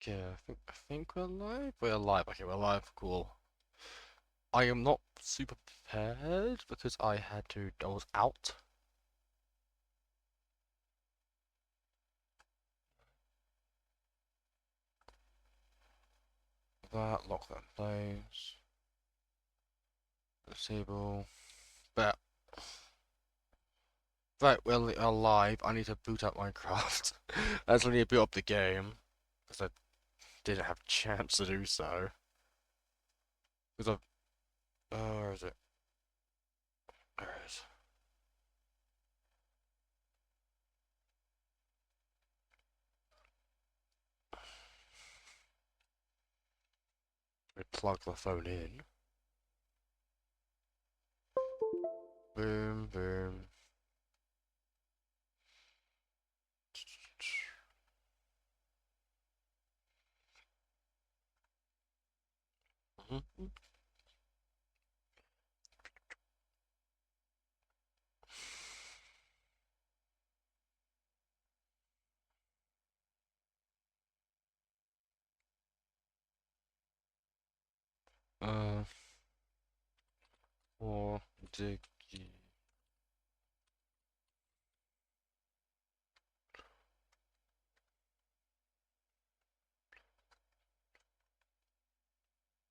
Okay, I think we're live. We're live. Okay, we're live. Cool. I am not super prepared because I was out. That lock that in place. Disable. But right, we're live. I need to boot up Minecraft. I just need to boot up the game because I didn't have a chance to do so. Because where is it? There it is. We plug the phone in. Boom, boom. Mhm. Uh, or dig.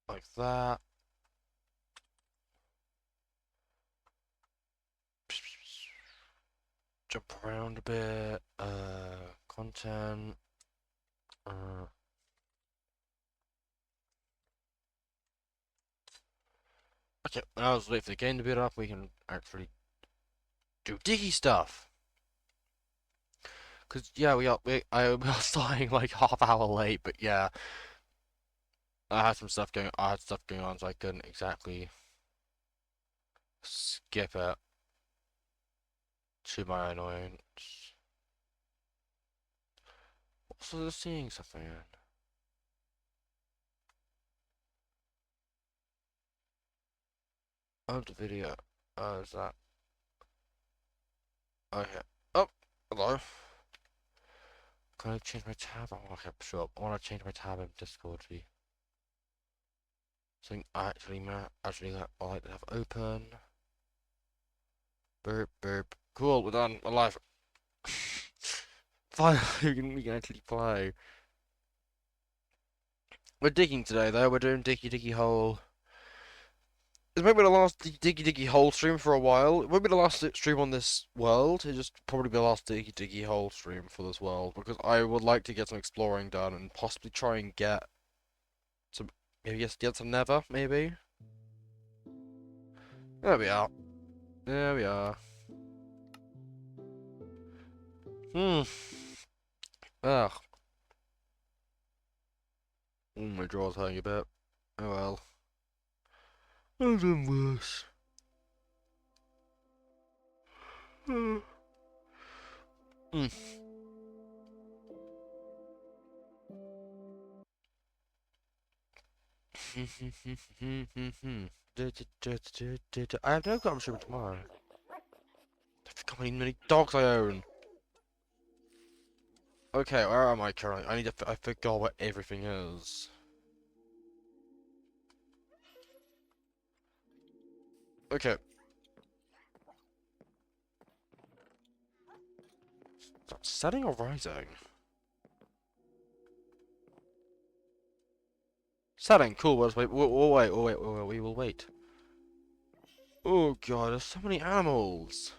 Like that. Jump around a bit. Content. Uh, okay, now let's wait for the game to build up. We can actually do diggy stuff. Cause yeah, we are starting like half hour late, but yeah, I had stuff going on, so I couldn't exactly skip it to my annoyance. Also, they're seeing something in. Oh, the video. Is that? Okay. Oh, hello. Can I change my tab? Oh, okay, sure. I want to change my tab in Discord to be something actually that I like to have open. Burp, burp. Cool, we're done. We're live. Finally, we can actually play. We're digging today, though. We're doing Diggy Diggy Hole. It's maybe the last Diggy Diggy Hole stream for a while. It won't be the last stream on this world. It'll just probably be the last Diggy Diggy Hole stream for this world because I would like to get some exploring done and possibly try and get some, maybe get some nether, maybe. There we are. There we are. Hmm. Ugh. My jaw's hurting a bit. Oh well. I've done worse. Hmm. I have no clue I'm streaming tomorrow. I forgot how many dogs I own. Okay, where am I currently? I forgot what everything is. Okay. Setting or rising? Setting, cool, let's wait, we will wait. Oh god, there's so many animals.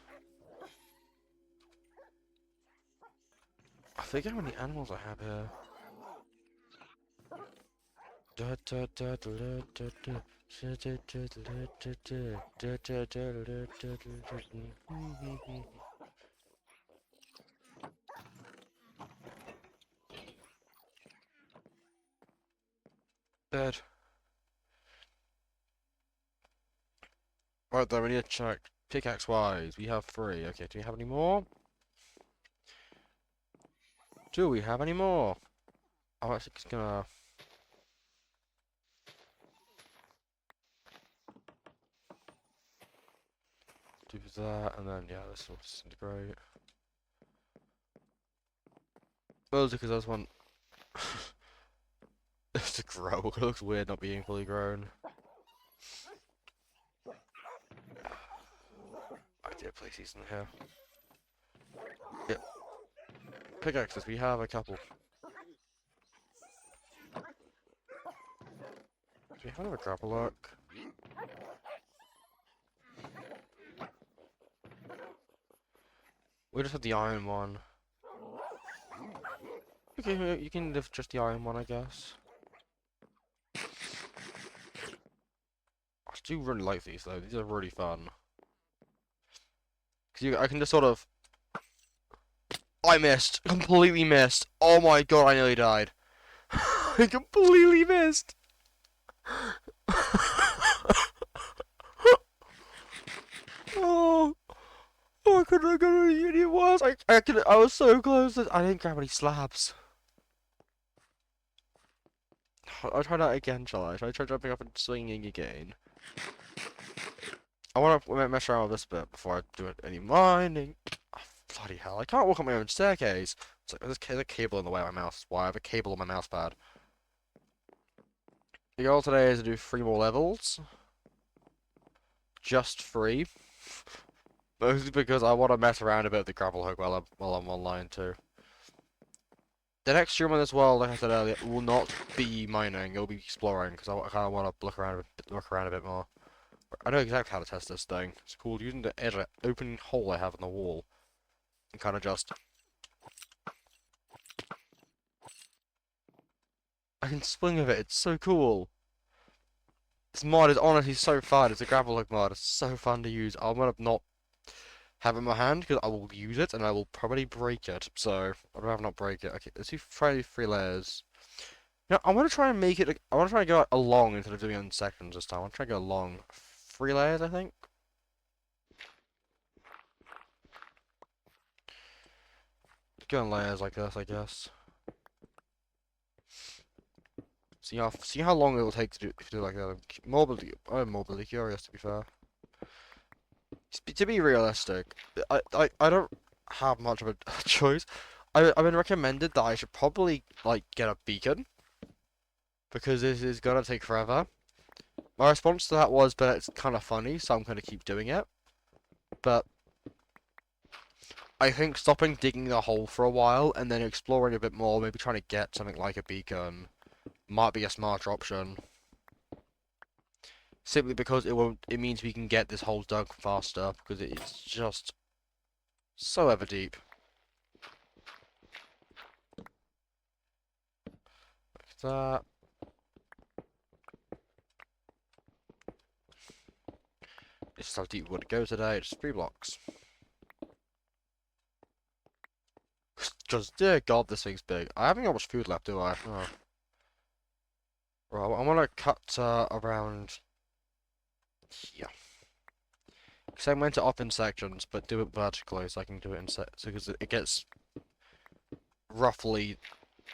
I forget how many animals I have here. Dead. Right then, we need to check. Pickaxe wise, we have 3. Okay, do we have any more? Do we have any more? I'm actually just gonna do that, and then, yeah, this will disintegrate. Mostly because I just want to grow. It looks weird not being fully grown. I did place these in here. Yep. Pickaxes, we have a couple. Do we have a grapple hook? We just have the iron one. Okay, you can lift just the iron one, I guess. I do really like these though. These are really fun. Cause I can just sort of. I missed. Completely missed. Oh my god, I nearly died. I completely missed. Oh, oh, I couldn't have got any worse. I was so close. I didn't grab any slabs. I'll try that again, shall I? Shall I try jumping up and swinging again? I want to mess around with this bit before I do any mining. Oh, bloody hell, I can't walk up my own staircase. It's like, there's a cable in the way of my mouse. Why? I have a cable on my mouse pad. The goal today is to do 3 more levels. Just 3. Mostly because I want to mess around a bit with the grapple hook while I'm online too. The next stream on this world, like I said earlier, will not be mining. It'll be exploring because I kind of want to look around a bit more. I know exactly how to test this thing. It's called using the edge open hole I have in the wall and kind of just. I can swing with it. It's so cool. This mod is honestly so fun. It's a grapple hook mod. It's so fun to use. I'm gonna not have it in my hand because I will use it and I will probably break it. So I'd rather not break it. Okay, let's try 3 layers. Now I want to try and make it. I want to try and go along instead of doing it in sections this time. I want to try and go along. 3 layers, I think. Go in layers like this, I guess. See how long it will take to do if you do like that. I'm morbidly curious to be fair. To be realistic, I don't have much of a choice. I've been recommended that I should probably like get a beacon because this is gonna take forever. My response to that was, but it's kind of funny, so I'm gonna keep doing it. But I think stopping digging the hole for a while and then exploring a bit more, maybe trying to get something like a beacon, might be a smarter option. Simply because it means we can get this hole dug faster because it's just so ever deep. Like that. It's just how deep we want to go today. It's 3 blocks. Just dear God, this thing's big. I haven't got much food left, do I? Oh. Right, I want to cut around here. Segment it off in sections, but do it vertically so I can do it in sections because it gets roughly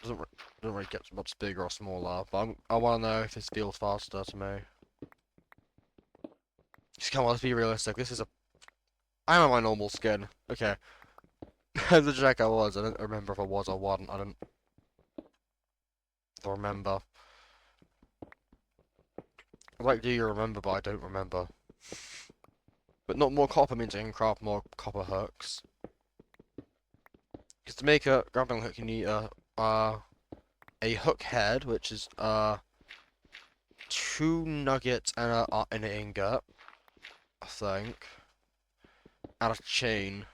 doesn't really get much bigger or smaller. But I want to know if this feels faster to me. Just come on, let's be realistic. This is a. I'm on my normal skin. Okay. As a check I was. I don't remember if I was or wasn't. I don't remember. I like do you remember, but I don't remember. But not more copper means I can craft more copper hooks. Because to make a grappling hook, you need a hook head, which is 2 nuggets and an ingot, I think, and a chain.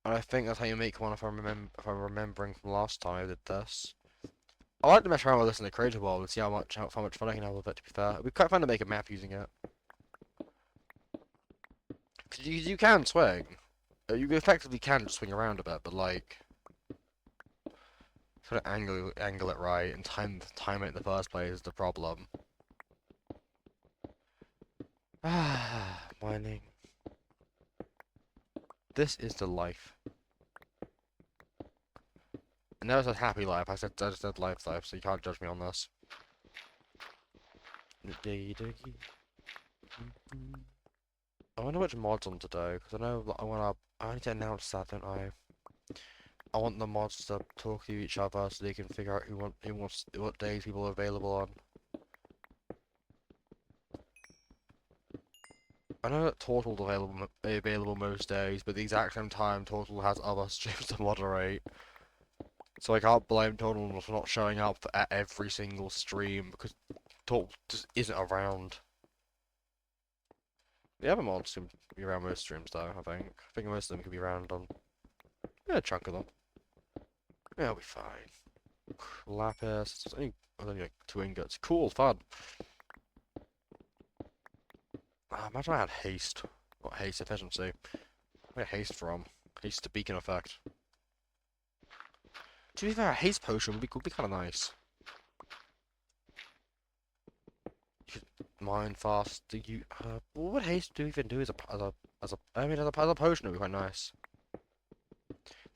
And I think that's how you make one if I'm remembering from last time I did this. I like to mess around with this in the creator world and see how much fun I can have with it. To be fair, it'd be quite fun to make a map using it. Cause you can swing. You effectively can just swing around a bit, but like, sort of angle it right and time it in the first place is the problem. Ah, mining. This is the life. I never said happy life. I just said life, so you can't judge me on this. I wonder which mod's on today, because I know I need to announce that, don't I? I want the mods to talk to each other so they can figure out who wants what days people are available on. I know that Tortle's available most days, but the exact same time Tortle has other streams to moderate. So I can't blame Tortle for not showing up at every single stream because Tortle just isn't around. The other mods can be around most streams though, I think. I think most of them can be around on a chunk of them. Yeah, it'll be fine. Lapis, only like 2 ingots. Cool, fun. Imagine I had haste. What haste? Efficiency. Where haste from? Haste to beacon effect. To be fair, a haste potion would be kind of nice. You could mine fast. Do you? What would haste do even do I mean, as a potion, it would be quite nice.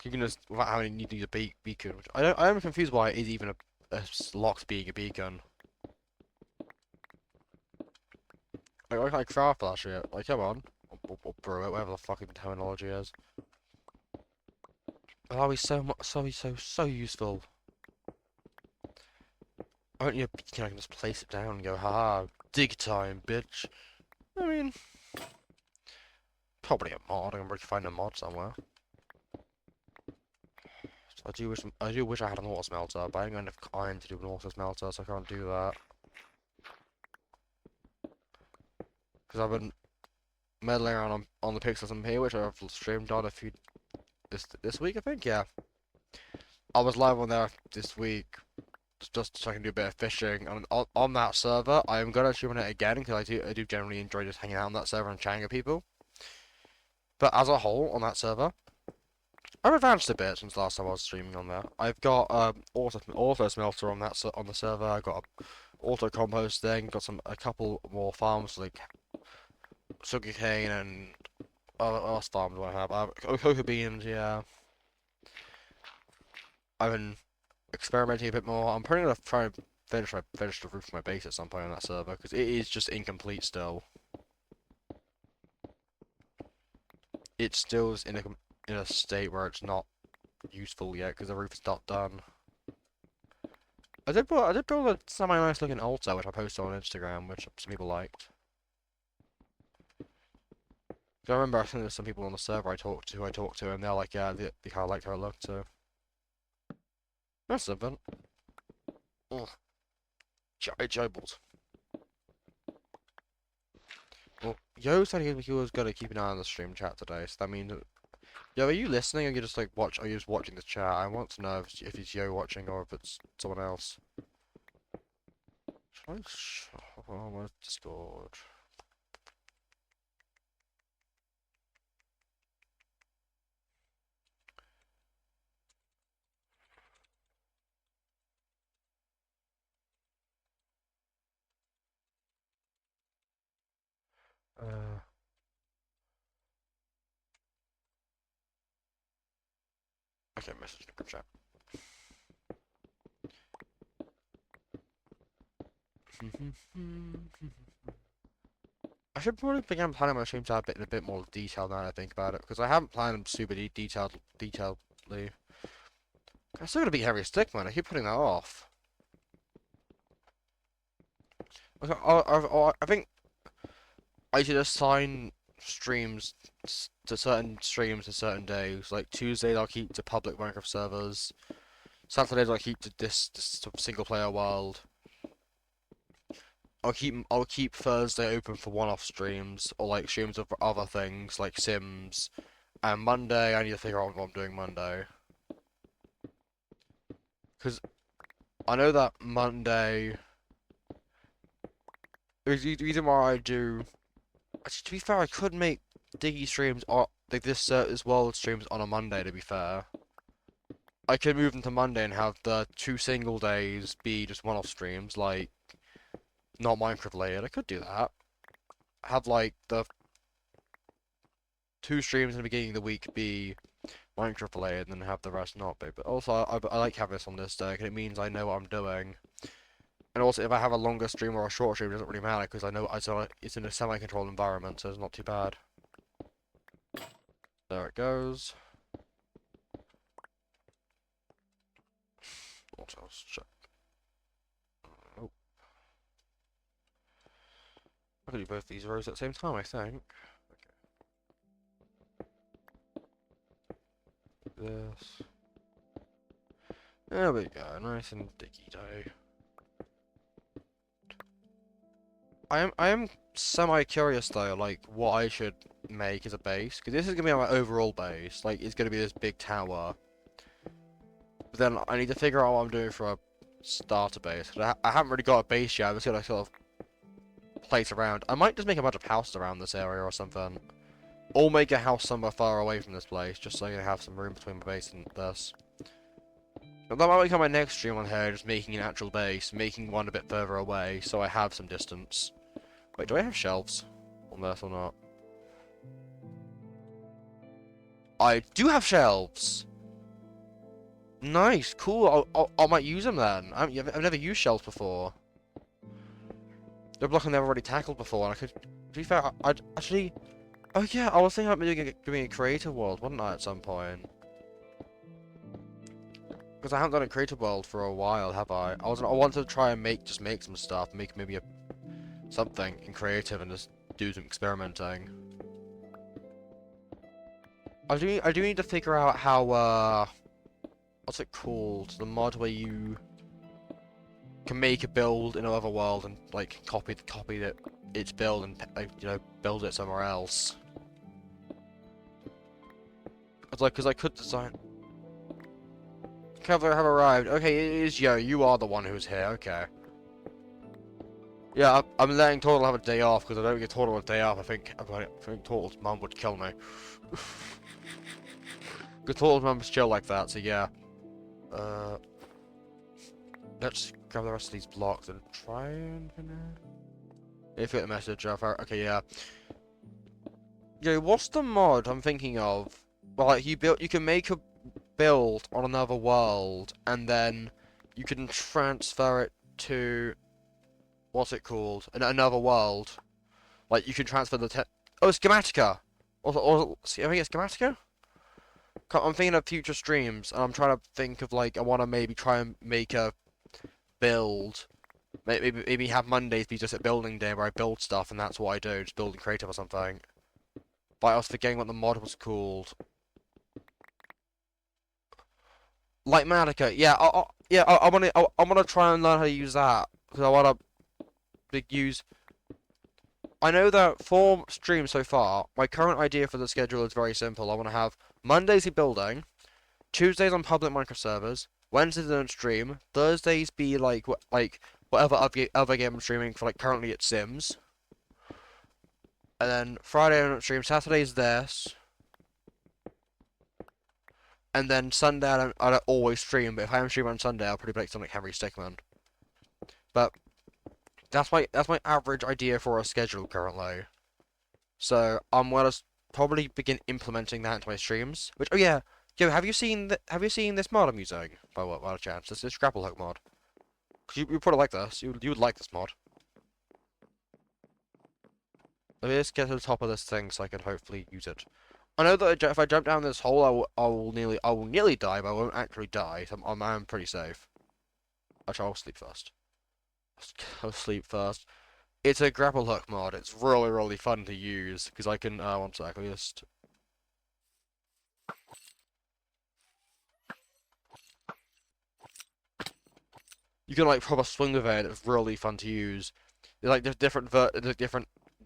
You can just without having need to use a beacon. Which I am confused why it is even a locked being a beacon. Like, I can't craft that shit. Like, come on. Or brew it, whatever the fucking terminology is. That'll be so much, so useful. I don't need a beacon, I can just place it down and go, haha, dig time, bitch. I mean, probably a mod. I can probably find a mod somewhere. So I do wish I had an auto smelter, but I ain't got enough iron to do an auto smelter, so I can't do that. Because I've been meddling around on the pixels in here, which I've streamed on a few this week, I think. Yeah, I was live on there this week just so I can do a bit of fishing. And on that server, I am gonna stream on it again because I do generally enjoy just hanging out on that server and chatting with people. But as a whole, on that server, I've advanced a bit since last time I was streaming on there. I've got auto smelter on on the server. I've got a auto composting. Got a couple more farms like sugarcane and what else farms do I have? Cocoa beans. Yeah, I've been experimenting a bit more. I'm probably gonna try and finish the roof of my base at some point on that server because it is just incomplete still. It still is in a state where it's not useful yet because the roof is not done. I did build a semi nice looking altar which I posted on Instagram, which some people liked. I remember I think there's some people on the server I talked to, and they're like, yeah, they kind of liked how it looked. So that's something. Ugh, Jobles. Well, Yo said he was gonna keep an eye on the stream chat today, so that means. Yo, are you listening, or you just like watch? Are you just watching the chat? I want to know if it's Yo watching or if it's someone else. Should I? Oh, where's Discord? Uh, okay, message in the group chat. I should probably begin planning my streams out in a bit more detail now that I think about it, because I haven't planned them super detailedly. I'm still gonna be heavy stick, man. I keep putting that off. Okay, I think I should assign streams to certain streams to certain days. Like Tuesdays, I'll keep to public Minecraft servers. Saturdays, I'll keep to this single player world. I'll keep Thursday open for one-off streams or like streams of other things like Sims. And Monday, I need to figure out what I'm doing Monday. Because I know that Monday. The reason why I do. Actually, to be fair, I could make Diggy streams or like this world streams on a Monday. To be fair, I could move them to Monday and have the 2 single days be just one-off streams, like not Minecraft related. I could do that. Have like the 2 streams in the beginning of the week be Minecraft related, and then have the rest not be. But also, I like having this on this day, because it means I know what I'm doing. And also, if I have a longer stream or a short stream, it doesn't really matter, because I know it's in a semi-controlled environment, so it's not too bad. There it goes. What else? Check. Oh, I can do both these rows at the same time, I think. Okay. This. There we go, nice and dicky-do. I am semi-curious though, like, what I should make as a base, because this is going to be my overall base, like, it's going to be this big tower. But then I need to figure out what I'm doing for a starter base, because I haven't really got a base yet, I've just got to sort of place around. I might just make a bunch of houses around this area or something. Or make a house somewhere far away from this place, just so I can have some room between my base and this. But that might become my next stream on here, just making an actual base, making one a bit further away, so I have some distance. Wait, do I have shelves on this or not? I do have shelves! Nice, cool, I might use them then. I've never used shelves before. They're a block I've never already tackled before, and I could, to be fair, I'd actually... Oh yeah, I was thinking about doing a creative world, wasn't I, at some point? Because I haven't done a creative world for a while, have I? I wanted to try and make some stuff, make maybe something in creative and just do some experimenting. I do need to figure out how what's it called? The mod where you can make a build in another world and like copy its build and like, you know, build it somewhere else. Because I could design. Cavalry have arrived. Okay, it is Yo. You are the one who's here. Okay. Yeah, I'm letting Turtle have a day off because I don't get Turtle a day off. I think Turtle's mum would kill me. Because Turtle's mum is chill like that, so yeah. Let's grab the rest of these blocks and try and finish. If you get the message, okay, yeah. Yeah, what's the mod I'm thinking of? Well, like you can make a build on another world, and then you can transfer it to what's it called? Another world. Like you can transfer the oh, Schematica. Or I think it's Schematica. I'm thinking of future streams, and I'm trying to think of like I want to maybe try and make a build. Maybe have Mondays be just a building day where I build stuff, and that's what I do, just building creative or something. But I was forgetting what the mod was called. Like Matica, yeah, I wanna try and learn how to use that because I wanna use. I know that for streams so far, my current idea for the schedule is very simple. I want to have Mondays be building, Tuesdays on public microservers, Wednesdays on stream, Thursdays be like whatever other game I'm streaming for. Like currently it's Sims, and then Friday on stream, Saturday's this. And then Sunday, I don't always stream, but if I am streaming on Sunday, I'll probably play something like Henry Stickman. But that's my average idea for a schedule currently. So I'm gonna probably begin implementing that into my streams. Which, oh yeah, yo, have you seen this mod I'm using? By what chance? This grapple hook mod. Cause you probably like this. You would like this mod. Let me just get to the top of this thing so I can hopefully use it. I know that if I jump down this hole, I will nearly die, but I won't actually die. So I'm pretty safe. Actually, I'll sleep first. I'll sleep first. It's a grapple hook mod. It's really fun to use because I can. One sec. Let me just. You can like proper swing with it. It's really fun to use. There's different.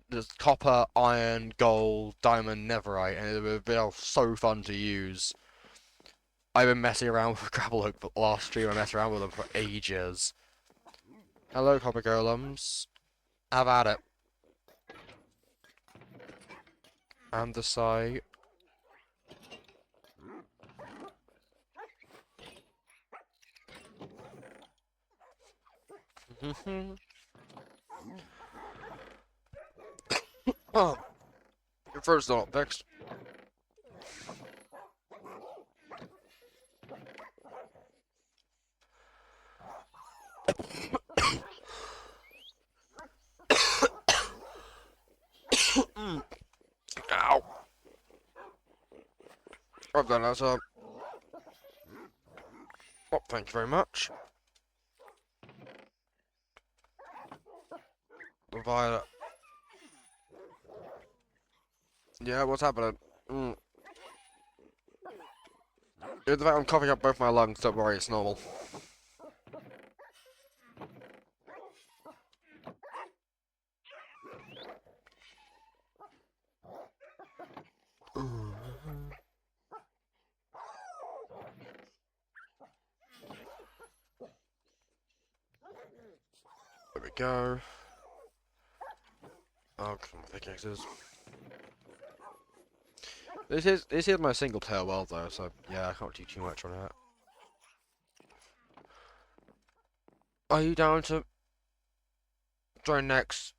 There's copper, iron, gold, diamond, netherite, and they're all so fun to use. I've been messing around with grapple hook for last stream. I messed around with them for ages. Hello, copper golems. Have at it. And the side. Oh, your first not fixed. Ow. I've done that, so. Oh, thank you very much. Violet. Yeah, what's happening? Mm. The fact I'm coughing up both my lungs, don't worry, it's normal. There we go. Oh, come on, pickaxes. This is my single player world though, so yeah, I can't do too much on that. Are you down to join next?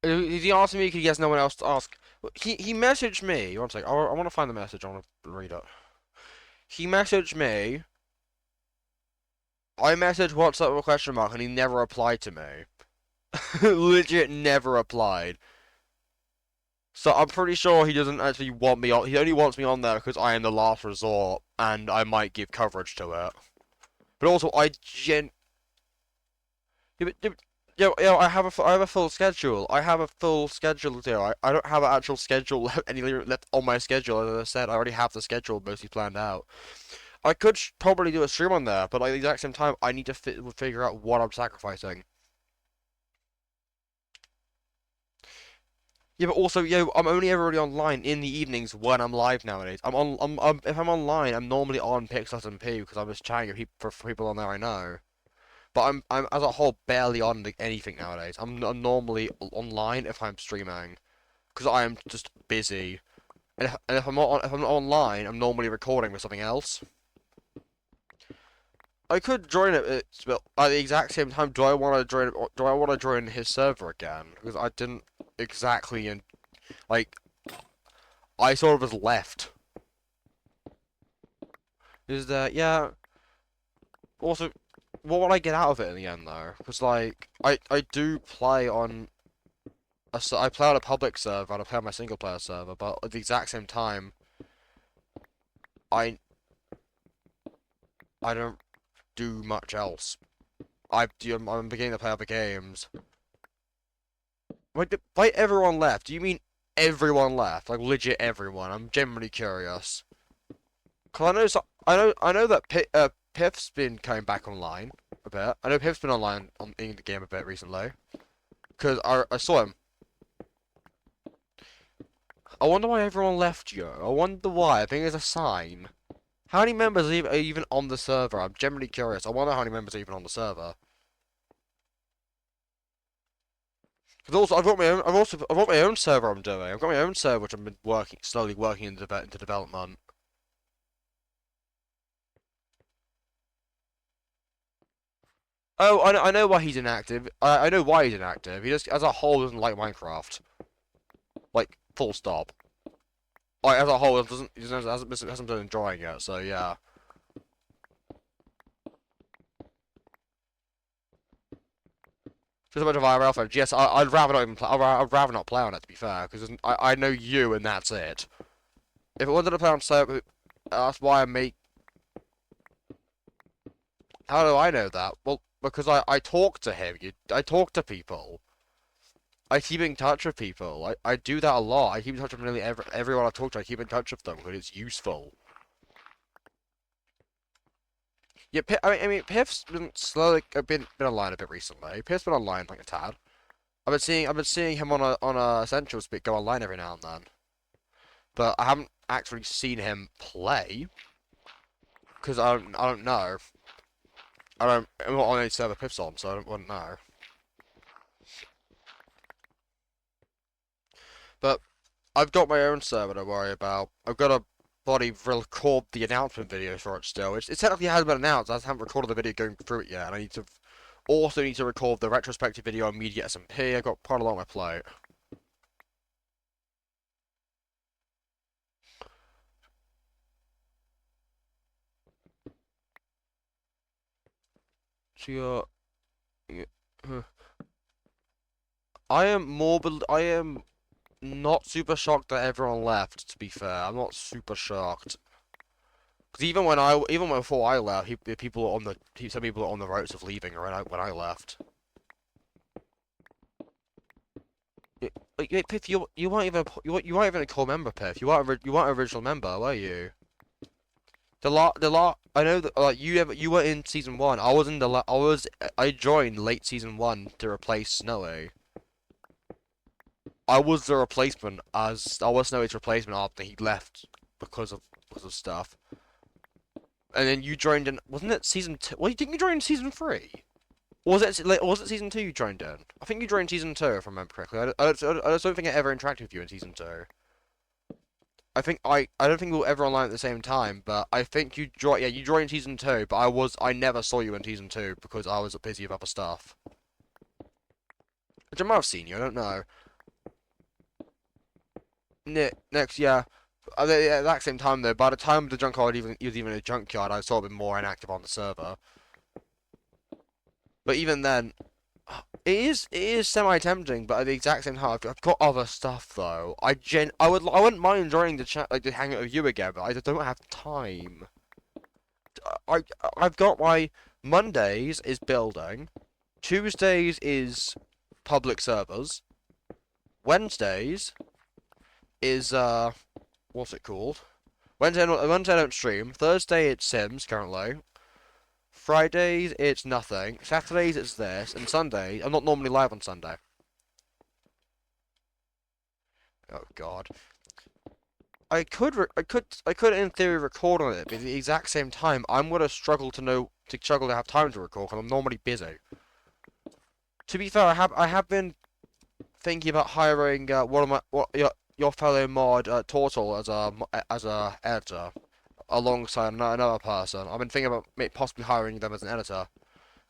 Is he asking me because he has no one else to ask? He messaged me. One second, I want to find the message. I want to read it. He messaged me. I messaged WhatsApp with a question mark, and he never replied to me. Legit, never replied. So I'm pretty sure he doesn't actually want me on. He only wants me on there because I am the last resort, and I might give coverage to it. But also, Yeah, I have I have a full schedule. I have a full schedule too. I don't have an actual schedule any left on my schedule. As I said, I already have the schedule mostly planned out. I could probably do a stream on there, but like, at the exact same time, I need to figure out what I'm sacrificing. Yeah, but also, I'm only ever really online in the evenings when I'm live nowadays. If I'm online, I'm normally on Pixels and P because I'm just chatting with for people on there I know. But I'm as a whole barely on anything nowadays. I'm normally online if I'm streaming because I am just busy. And if if I'm not online, I'm normally recording with something else. I could join it, but at the exact same time, do I want to join? Do I want to join his server again? Because I didn't exactly like. I sort of was left. Is that yeah? Also, what would I get out of it in the end though? Because like I do play on I play on a public server and I play on my single player server, but at the exact same time, I I don't do much else. I'm beginning to play other games. Wait, everyone left? Do you mean everyone left? Like legit everyone? I'm genuinely curious. Cause I know that Piff's been coming back online a bit. I know Piff's been online in the game a bit recently. Cause I saw him. I wonder why everyone left you. I wonder why. I think it's a sign. How many members are even on the server? I'm genuinely curious. I wonder how many members are even on the server. Because also, I've got my own server I'm doing. I've got my own server which I've been slowly working into development. Oh, I know why he's inactive. I know why he's inactive. He just, as a whole, doesn't like Minecraft. Like, full stop. Like, as a whole, hasn't been enjoying it, so yeah. Just a bunch of IRL friends. Yes, I'd rather not even play. I'd rather not play on it, to be fair, because I know you and that's it. If I wanted to play on server, that's why I make. How do I know that? Well, because I talk to him. I talk to people. I keep in touch with people. I do that a lot. I keep in touch with nearly everyone I talk to. I keep in touch with them because it's useful. Yeah, I mean, Piff's been slowly been online a bit recently. Piff's been online like a tad. I've been seeing him on a Essentials bit go online every now and then, but I haven't actually seen him play because I don't know. I'm not on any server Piff's on, so wouldn't know. But I've got my own server to worry about. I've got to bloody record the announcement video for it still. It technically hasn't been announced. I just haven't recorded the video going through it yet, and I also need to record the retrospective video on Media SMP. I've got quite a lot on my plate. So I am not super shocked that everyone left. To be fair, I'm not super shocked. Because even before I left, people on some people are on the ropes of leaving when I left. Like, Piff, you weren't even you weren't even a core member, Piff. You weren't an original member, were you? I know that you were in season one. I was in I joined late season one to replace Snowy. I was the replacement as I was Snowy's replacement after he left because of stuff. And then you joined in, wasn't it season two? Well, you didn't you join in season three? Or was it season two you joined in? I think you joined season two if I remember correctly. I don't think I ever interacted with you in season two. I don't think we were ever online at the same time, but I think you joined season two, but I never saw you in season two because I was busy with other stuff. Which I might have seen you, I don't know. Next, yeah. At the exact same time though, by the time the junkyard was even a junkyard, I sort of been more inactive on the server. But even then, it is semi-tempting, but at the exact same time, I've got other stuff though. I wouldn't mind joining the chat, like to hang out with you again, but I just don't have time. I I've got my Mondays is building, Tuesdays is public servers, Wednesdays is what's it called? Wednesday I don't stream. Thursday it's Sims currently. Fridays it's nothing. Saturdays it's this, and Sunday I'm not normally live on Sunday. Oh God. I could in theory record on it, but at the exact same time, I'm gonna struggle to have time to record because I'm normally busy. To be fair, I have been thinking about hiring one of your fellow mod Tortle as a editor alongside another person. I've been thinking about possibly hiring them as an editor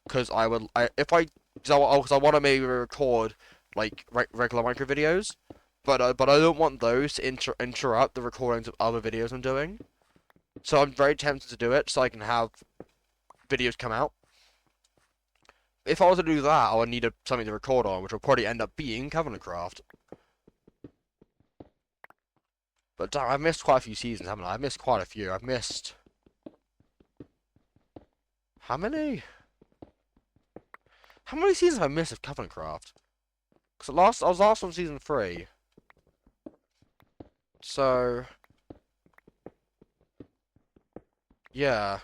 because because I want to maybe record like regular micro videos. But I don't want those to interrupt the recordings of other videos I'm doing. So I'm very tempted to do it so I can have videos come out. If I was to do that, I would need something to record on, which will probably end up being Covenant Craft. But damn, I've missed quite a few seasons, haven't I? I've missed quite a few. I've missed... How many? How many seasons have I missed of Covenant Craft? Because I was last on season 3. So... Yeah.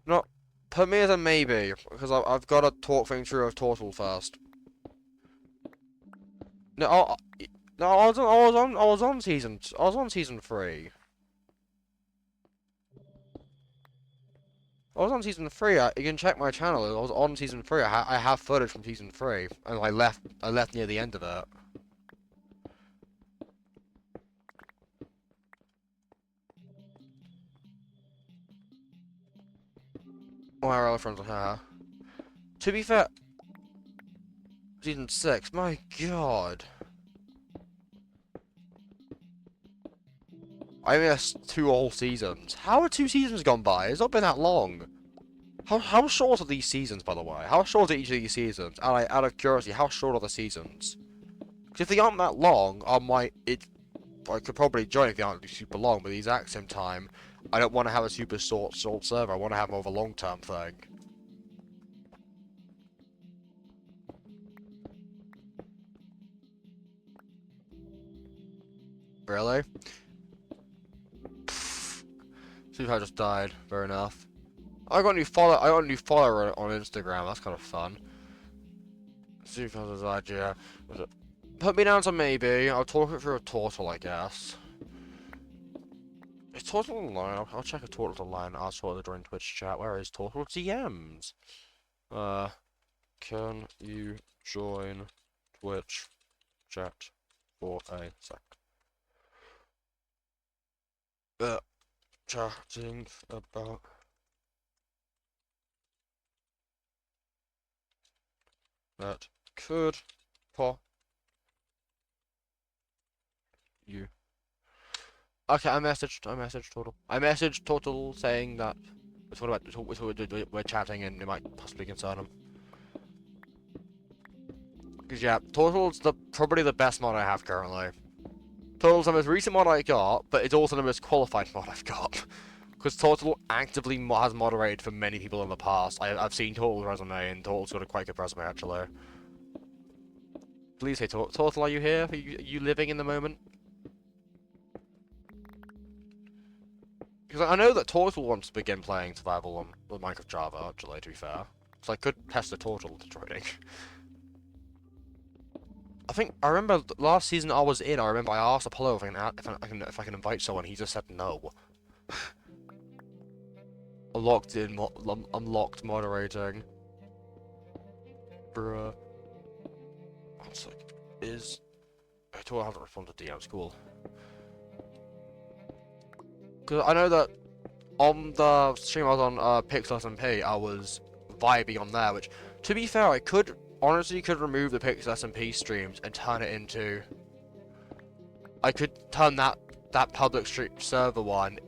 Not... Put me as a maybe, because I've got to talk things through with Tortle first. No, no, I was on season 3. I was on season 3. You can check my channel. I was on season 3. I have footage from season 3, and I left near the end of it. My other friends are here. To be fair, season 6. My God. I missed 2 whole seasons. How are 2 seasons gone by? It's not been that long. How short are these seasons, by the way? How short are each of these seasons? Out of curiosity, how short are the seasons? Because if they aren't that long, I could probably join if they aren't super long, but at the exact same time, I don't want to have a super short server. I want to have more of a long-term thing. Really? See if I just died. Fair enough. I got a new follower on Instagram. That's kind of fun. See if I just died. Yeah. Put me down to maybe. I'll talk it through a Tortle, I guess. Is Tortle online? I'll check if Tortle's online. Ask for the join Twitch chat. Where is Tortle? DMs. Can you join Twitch chat for a sec? Chatting about that could pop you. Okay, I messaged Total. I messaged Total saying that we're chatting and it might possibly concern him. Cause yeah, Total's probably the best mod I have currently. Total's the most recent mod I got, but it's also the most qualified mod I've got. Because Total actively has moderated for many people in the past. I've seen Total's resume, and Total's got a quite good resume, actually. Please say, Total, are you here? Are you living in the moment? Because I know that Total wants to begin playing survival on Minecraft Java, actually, to be fair. So I could test the Total to joining. I remember last season I was in, I remember I asked Apollo if I can invite someone, he just said no. Unlocked moderating. Bruh. One sec. I told I haven't responded to DMs, cool. Because I know that on the stream I was on Pixel SMP, I was vibing on there, which, to be fair, I honestly could remove the Pixel SMP streams and turn it into... I could turn that public stream server one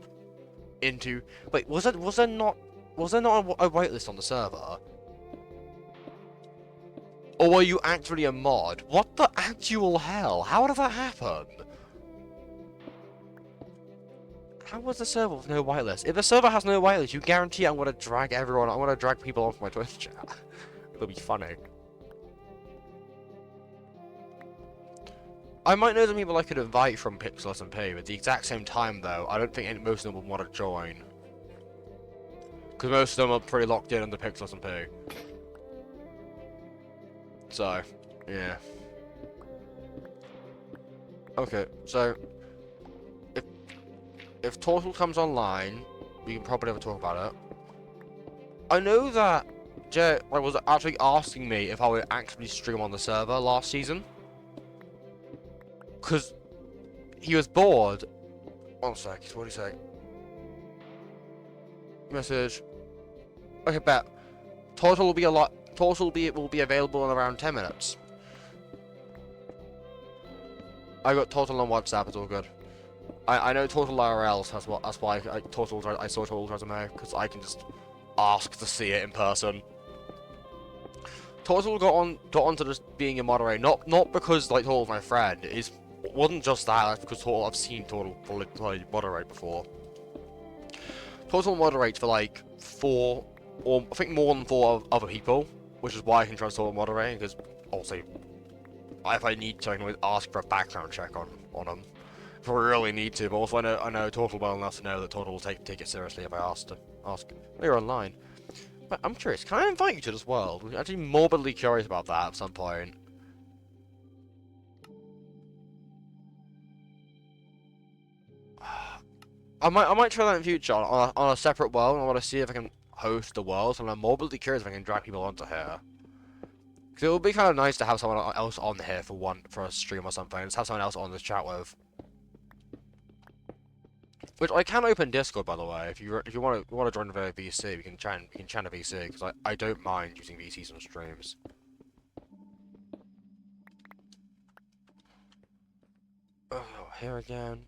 into... Wait, was there not a whitelist on the server? Or were you actually a mod? What the actual hell? How did that happen? How was the server with no whitelist? If the server has no whitelist, you guarantee I'm gonna drag people onto my Twitch chat. It'll be funny. I might know some people I could invite from Pixel SMP, but at the exact same time though, I don't think most of them would want to join. Because most of them are pretty locked in under Pixel SMP. So, yeah. Okay, so if Total comes online, we can probably have a talk about it. I know that Jay was actually asking me if I would actually stream on the server last season. Because he was bored. One sec, what do you say? Message. Okay, bet. Total will be available in around 10 minutes. I got Total on WhatsApp, it's all good. I know Total IRLs, that's why I saw Total's resume, because I can just ask to see it in person. Total got onto just being a moderator, not because like Total's my friend. It wasn't just that, that's because I've seen Total play moderate before. Total moderates for like 4, or I think more than 4 other people, which is why I can trust Total moderating, because obviously if I need to, I can always ask for a background check on them. If I really need to, but also I know Total well enough to know that Total will take it seriously if I ask. You're online. But I'm curious, can I invite you to this world? I'm actually morbidly curious about that at some point. I might try that in future on a separate world. I want to see if I can host the world, and I'm morbidly curious if I can drag people onto here. Because it would be kind of nice to have someone else on here for a stream or something. Just have someone else on this chat with. Which I can open Discord, by the way. If you want to join the VC, we can chat a VC, because I don't mind using VCs on streams. Oh, here again.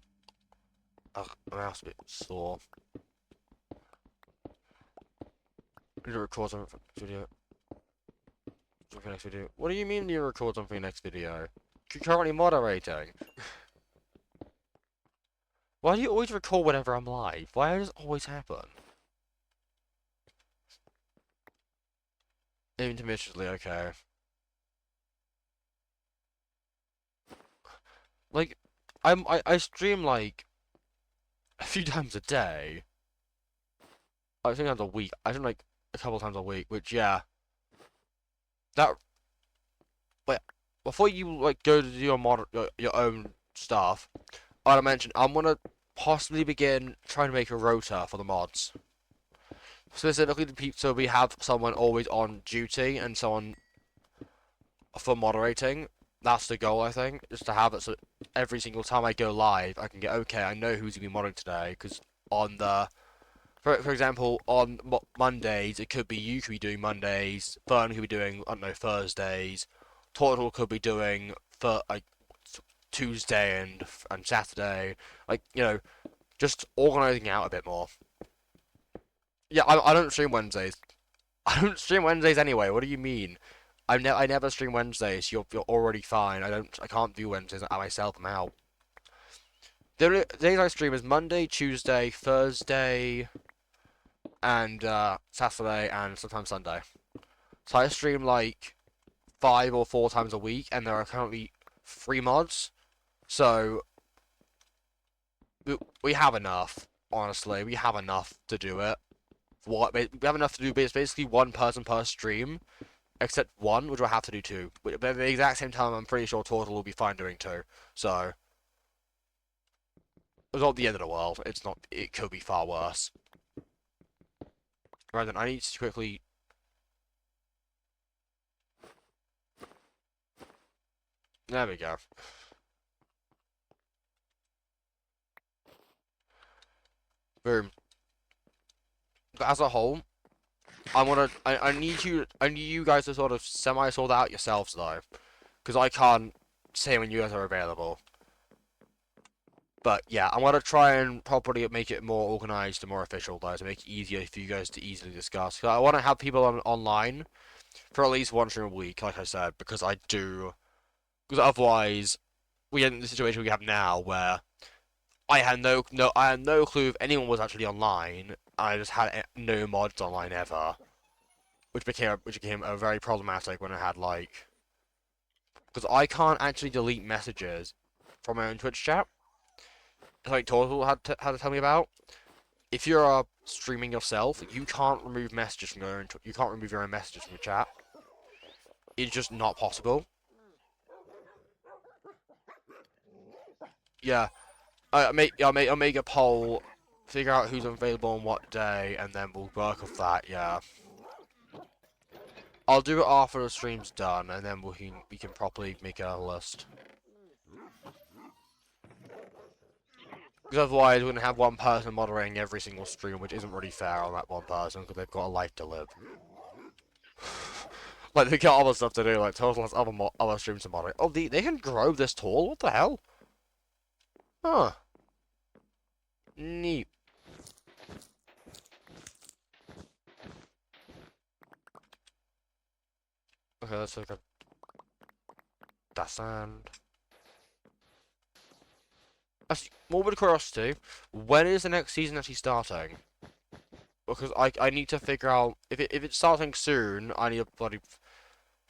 Ugh, my mouse a bit sore. I need to record something for the video. For next video. What do you mean you record something for your next video? You're currently moderating. Why do you always record whenever I'm live? Why does it always happen? Intermittently, okay. Like, I stream like a few times a day. I think times a week. I think like a couple times a week, which yeah. That wait, before you like go to do your own stuff, I want to mention I'm gonna possibly begin trying to make a rota for the mods. Specifically so we have someone always on duty and someone for moderating. That's the goal, I think, just to have it so every single time I go live, I can get, okay, I know who's going to be modding today, because on the, for example, on Mondays, it could be you could be doing Mondays, Fern could be doing, I don't know, Thursdays, Total could be doing, like, Tuesday and Saturday, like, you know, just organising out a bit more. Yeah, I don't stream Wednesdays. I don't stream Wednesdays anyway, what do you mean? I never stream Wednesdays. You're already fine. I can't do Wednesdays at myself. I'm out. The only days I stream is Monday, Tuesday, Thursday, and Saturday, and sometimes Sunday. So I stream like 5 or 4 times a week, and there are currently 3 mods. So we have enough. Honestly, we have enough to do it. We have enough to do. It's basically one person per stream, except one, which will have to do two. But at the exact same time, I'm pretty sure Total will be fine doing two. So it's not the end of the world. It's not. It could be far worse. Right then, I need to quickly. There we go. Boom. But as a whole, I need you guys to sort of semi sort that out yourselves though, because I can't say when you guys are available. But yeah, I'm gonna try and properly make it more organized and more official though, to make it easier for you guys to easily discuss. 'Cause I want to have people online for at least one stream a week, like I said, because I do. Because otherwise, we get in the situation we have now where I had no clue if anyone was actually online. I just had no mods online ever, which became a very problematic when I had like, because I can't actually delete messages from my own Twitch chat. Like Total had to tell me about. If you're streaming yourself, you can't remove messages from your own. You can't remove your own messages from your chat. It's just not possible. Yeah, I'll make a poll, figure out who's available on what day, and then we'll work off that. Yeah, I'll do it after the stream's done, and then we can properly make a list. Because otherwise, we're gonna have one person moderating every single stream, which isn't really fair on that one person because they've got a life to live. Like they got other stuff to do, like Total has other streams to moderate. Oh, they can grow this tall. What the hell? Huh? Neat. Okay, let's look at that sand. Actually, morbid curiosity. When is the next season actually starting? Because I need to figure out if it's starting soon. I need to bloody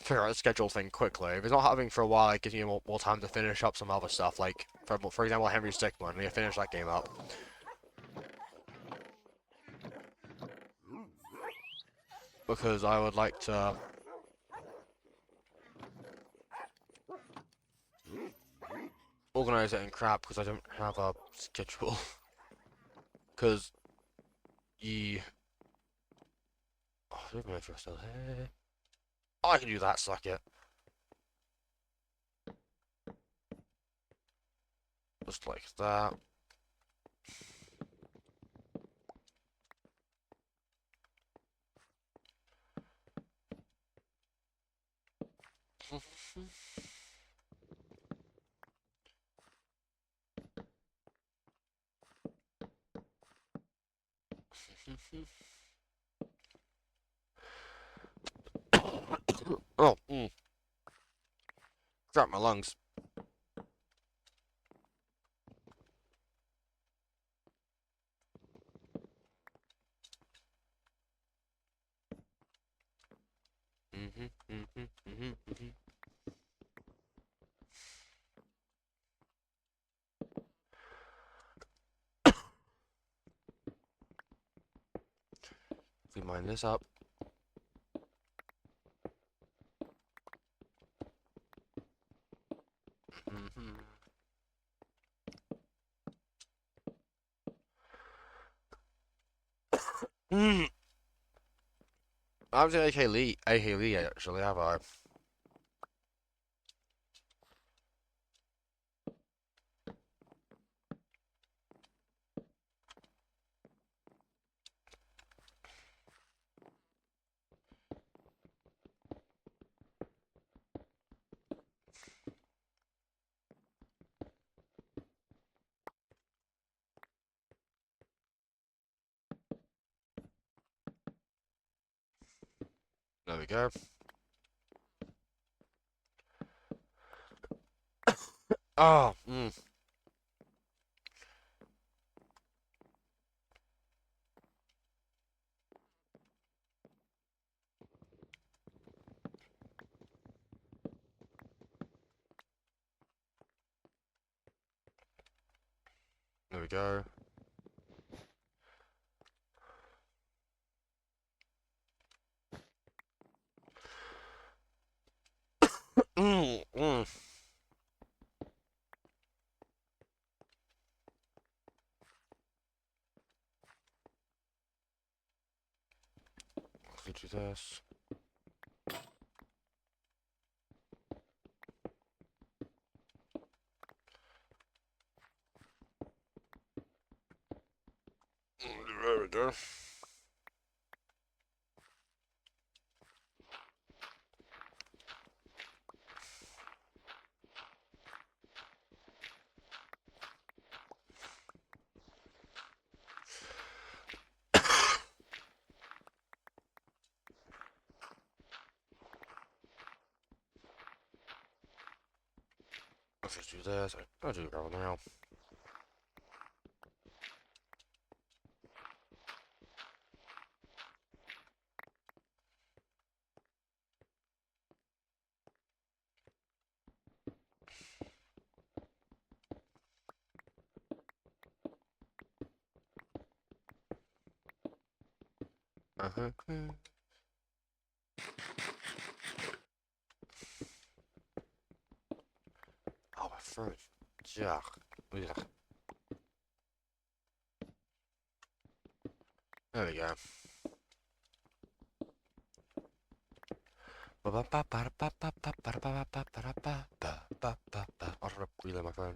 figure out the schedule thing quickly. If it's not happening for a while, it gives me more time to finish up some other stuff. Like for example, Henry Stickmin. I need to finish that game up because I would like to. Organize it in crap because I don't have a schedule. Because ye. Oh, I don't know if you're still here. Oh, I can do that, suck it. Just like that. Oh, crap my lungs. If we mine this up. I haven't seen AK Lee actually, have I? There we go. Oh, we go. Mm, mm. Let's do this. There we go. Let's just do this. I'll do it right now. Uh-huh. Oh, my throat. Yeah. Ugh. There we go. I'll reload my phone.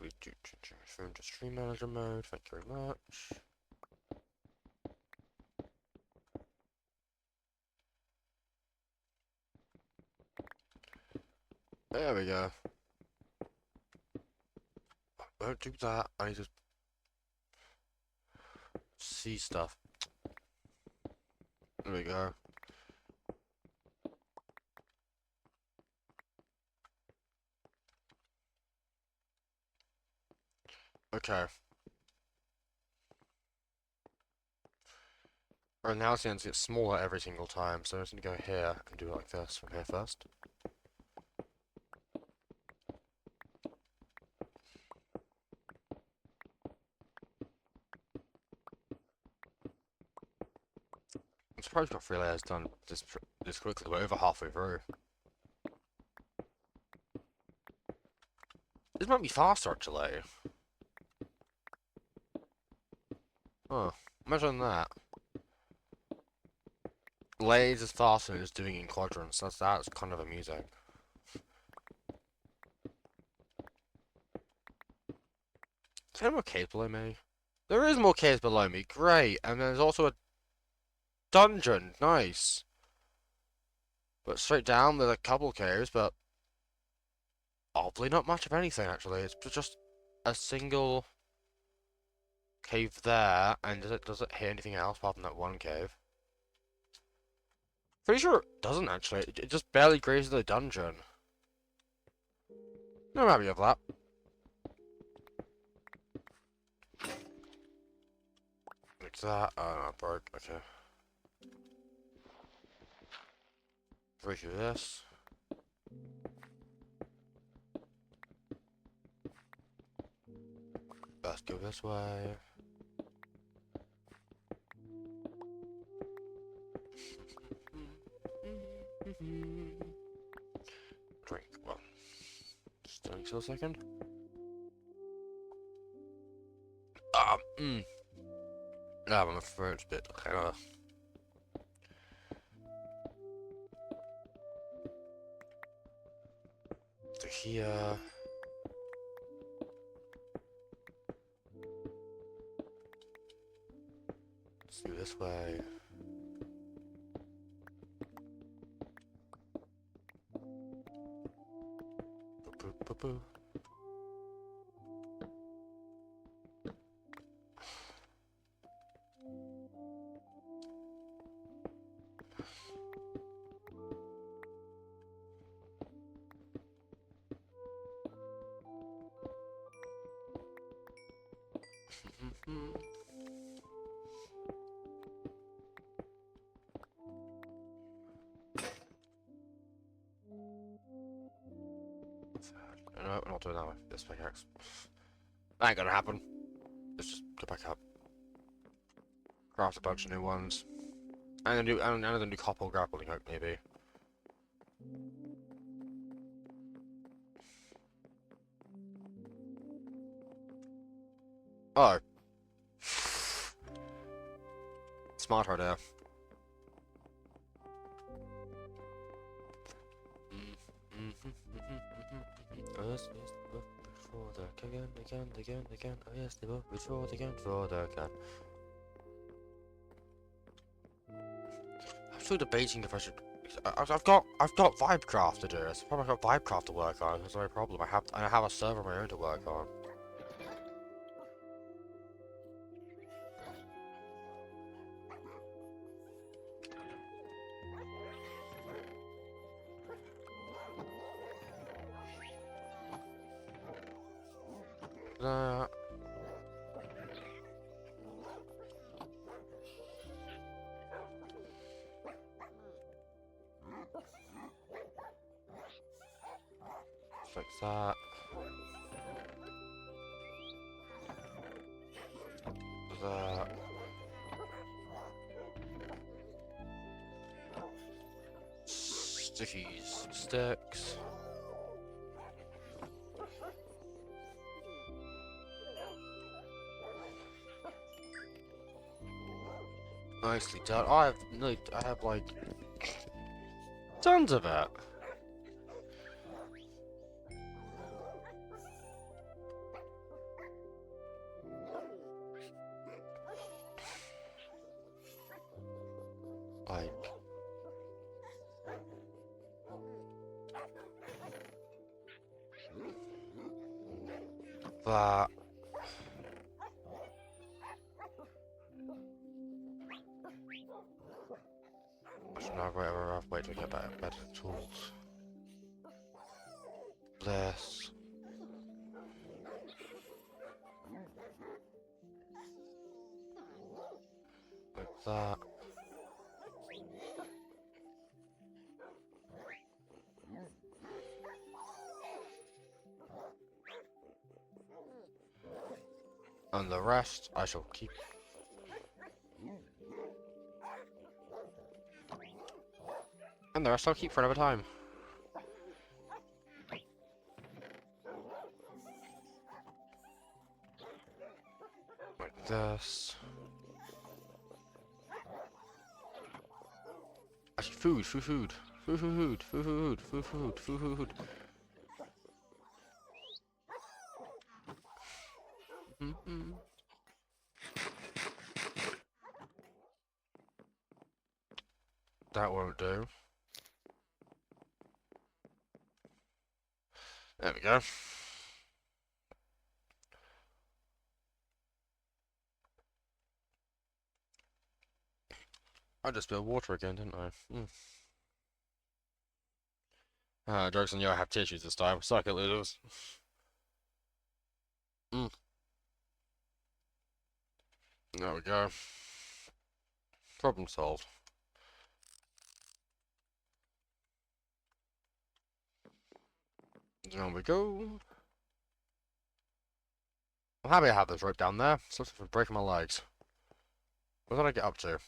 We do phone to stream manager mode. Thank you very much. There we go. Don't do that. I need to see stuff. There we go. Okay. And now it's going to get smaller every single time, so I'm just going to go here and do it like this from here first. I'm surprised got 3 layers done this quickly. We're over halfway through. This might be faster actually. Oh, imagine that. Layers is faster than just doing it in quadrants. That's kind of amusing. Is there more caves below me? There is more caves below me. Great. And there's also a dungeon. Nice. But straight down, there's a couple caves, but oddly not much of anything actually. It's just a single cave there, and does it hit anything else apart from that one cave? Pretty sure it doesn't actually. It just barely grazes the dungeon. No, I'm happy with that. Like that. Oh no, it broke. Okay. Break through this. Let's go this way. Drink. Well, standing still a second. My throat's a bit kind of. To here. Let's do this way. Boo, boo, boo, boo. not doing that with this pickaxe. That ain't gonna happen. Let's just go back up. Craft a bunch of new ones. And another new copper grappling hook, maybe. Oh. Smart idea. Oh yes, yes, before the again. Oh yes, they were before the again. I'm still debating if I should. I've got Vibecraft to do. It's probably got Vibecraft to work on. That's no problem. I have a server of my own to work on. Like that. That. Stickies. Sticks. Nicely done. I have like tons of it. Like that. I should now wait to get better tools. This. Like that. And the rest I shall keep. And the rest I'll keep for another time. Like this. Actually, food. Food. That won't do. There we go. I just spilled water again, didn't I? Jokes on you, I have tissues this time. Suck it, losers. There we go. Problem solved. There we go. I'm happy I have this rope down there. Stops me from breaking my legs. Where did I get up to?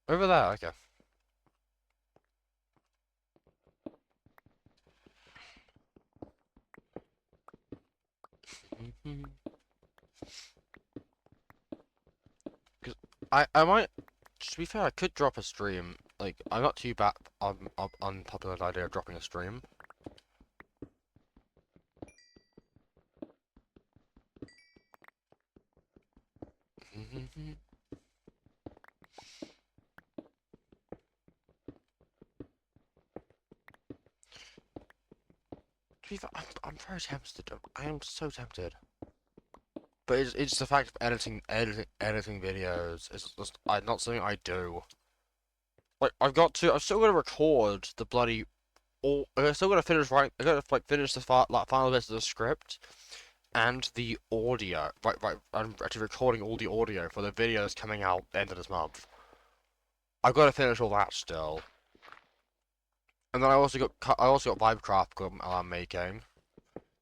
Over there, okay. Because I might, to be fair, I could drop a stream. Like, I'm not too bad on unpopular idea of dropping a stream. To be fair, I'm very tempted. I am so tempted. But it's the fact of editing videos. It's just not something I do. Like I'm still gonna record the bloody. I'm still gonna finish writing. I gotta like finish the final bits of the script and the audio. Right. I'm actually recording all the audio for the videos coming out end of this month. I've got to finish all that still. And then I also got Vibecraft I'm making.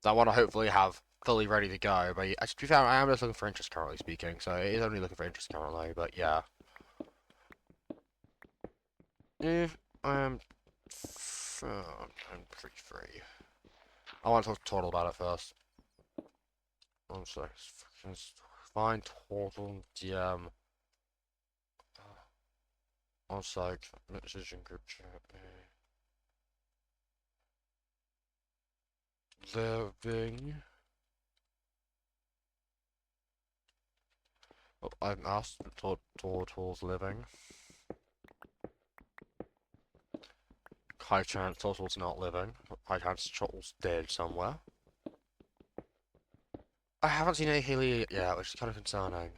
that I want to hopefully have fully ready to go. But to be fair, I am just looking for interest currently speaking, so it is only looking for interest currently. But yeah, if I'm, I'm pretty free. I want to talk to Total about it first. One sec. Find Total DM. One sec. Message in group chat. Living. Oh, I've asked Total's living. High chance Total's not living. High chance Total's dead somewhere. I haven't seen any Haley yet, which is kind of concerning.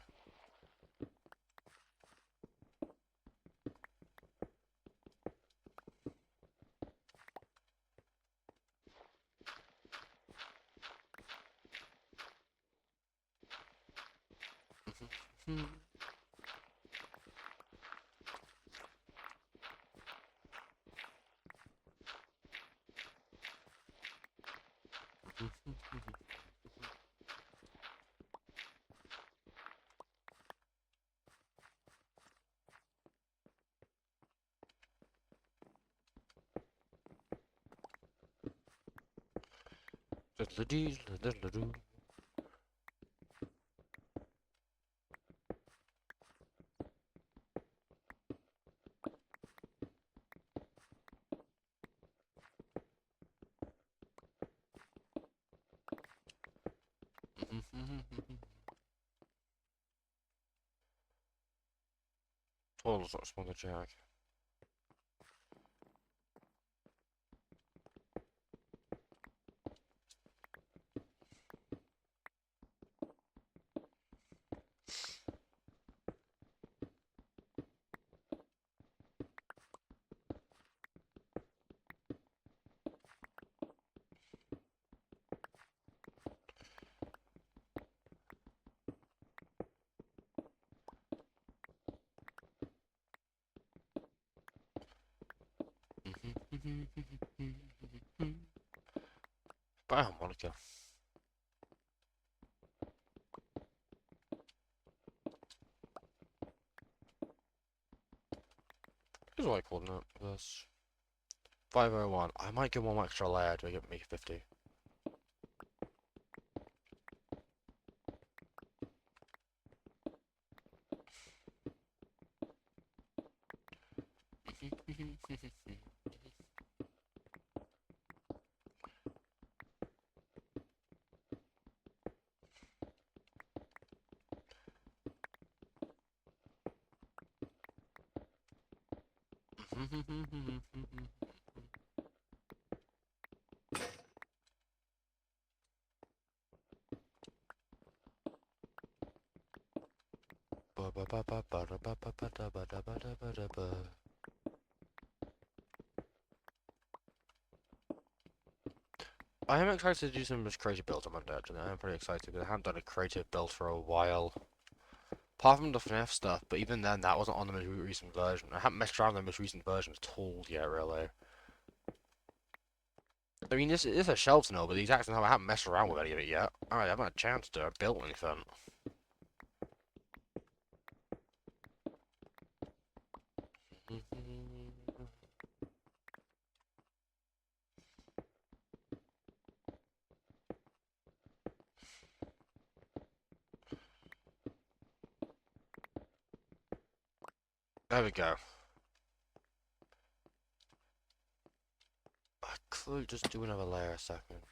Total's not responding to Jack. Bye, Monica. Here's what I called it. This 501. I might get one extra layer to make it 50. I am excited to do some of creative builds on Monday, actually. I am pretty excited because I haven't done a creative build for a while. Apart from the FNAF stuff, but even then, that wasn't on the most recent version. I haven't messed around with the most recent version at all yet, really. I mean, this is a shelves now, but the exact same time I haven't messed around with any of it yet. I haven't had a chance to build anything. There we go. I could just do another layer a second.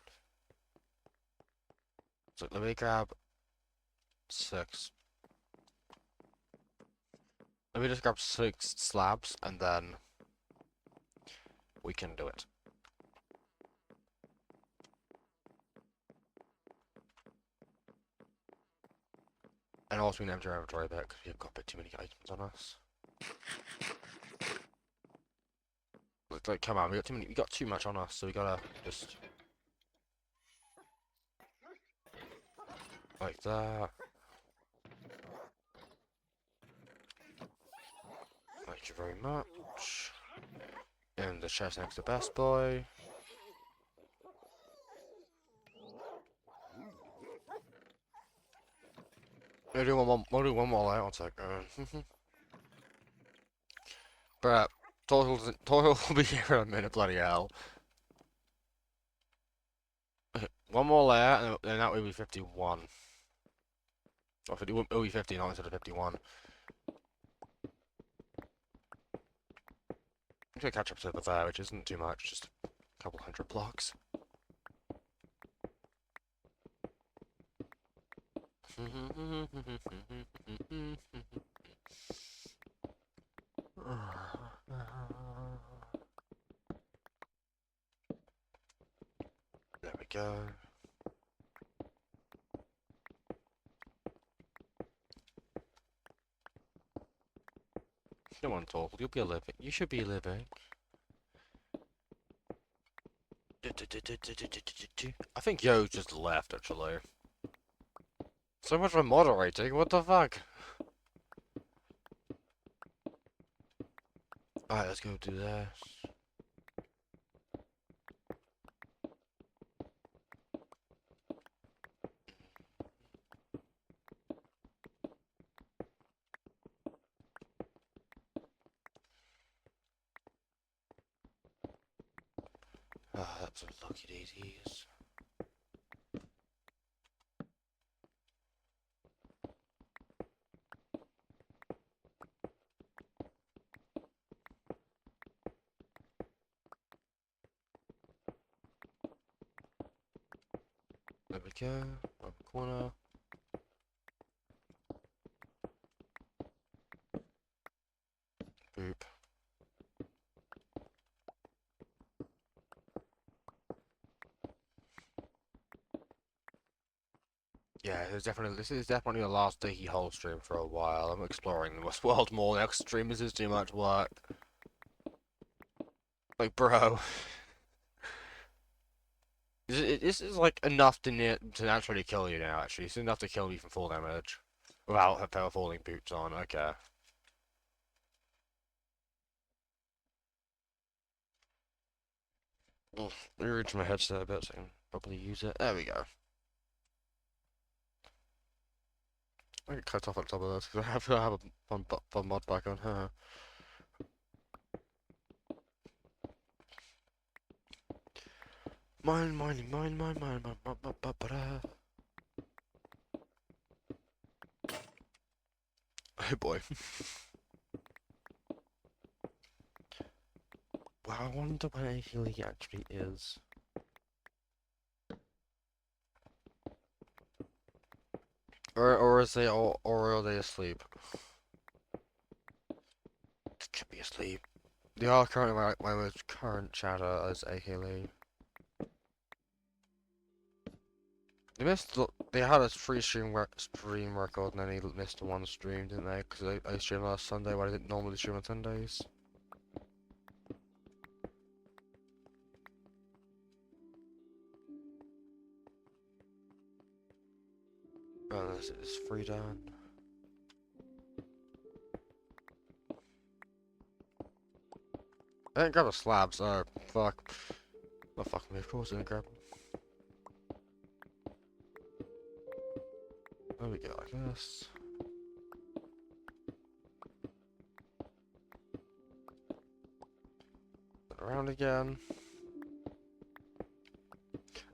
So let me grab 6. Let me just grab 6 slabs and then we can do it. And also we can empty our inventory a bit because we've got a bit too many items on us. Like, come on, we got too much on us, so we gotta just like that. Thank you very much. And the chest next to Best Boy. We'll do one more layer, one second. But total will be here in a minute, bloody hell. One more layer, and then that will be 51. Or 50, it'll be 59 instead of 51. I'm gonna catch up to the there, which isn't too much, just a couple hundred blocks. There we go. Come on, Torval, you'll be living. You should be living. I think Yo just left, actually. So much for moderating, what the fuck? Alright, let's go do this. Ah, that's some lucky daisies. There we go, on the corner. Boop. Yeah, this is definitely the last Dicky Hole stream for a while. I'm exploring the world more. Next stream, this is too much work. Like, bro. This is like enough to naturally kill you now, actually. It's enough to kill you from full damage. Without her falling boots on, okay. Let me reach my headset a bit so I can properly use it. There we go. I get cut off on top of this because I have to have a fun mod back on her. Mine. Oh boy. Well, I wonder when he actually is. Or is they or are they asleep? Could be asleep. They are currently my most current chatter as A. Haley. They missed. They had a free stream record, and then he missed one stream, didn't they? Because I streamed last Sunday, where I didn't normally stream on Sundays. Oh, this is free done. I didn't grab a slab, so fuck. Oh fuck me, of course I didn't grab. There we go, like this. Around again.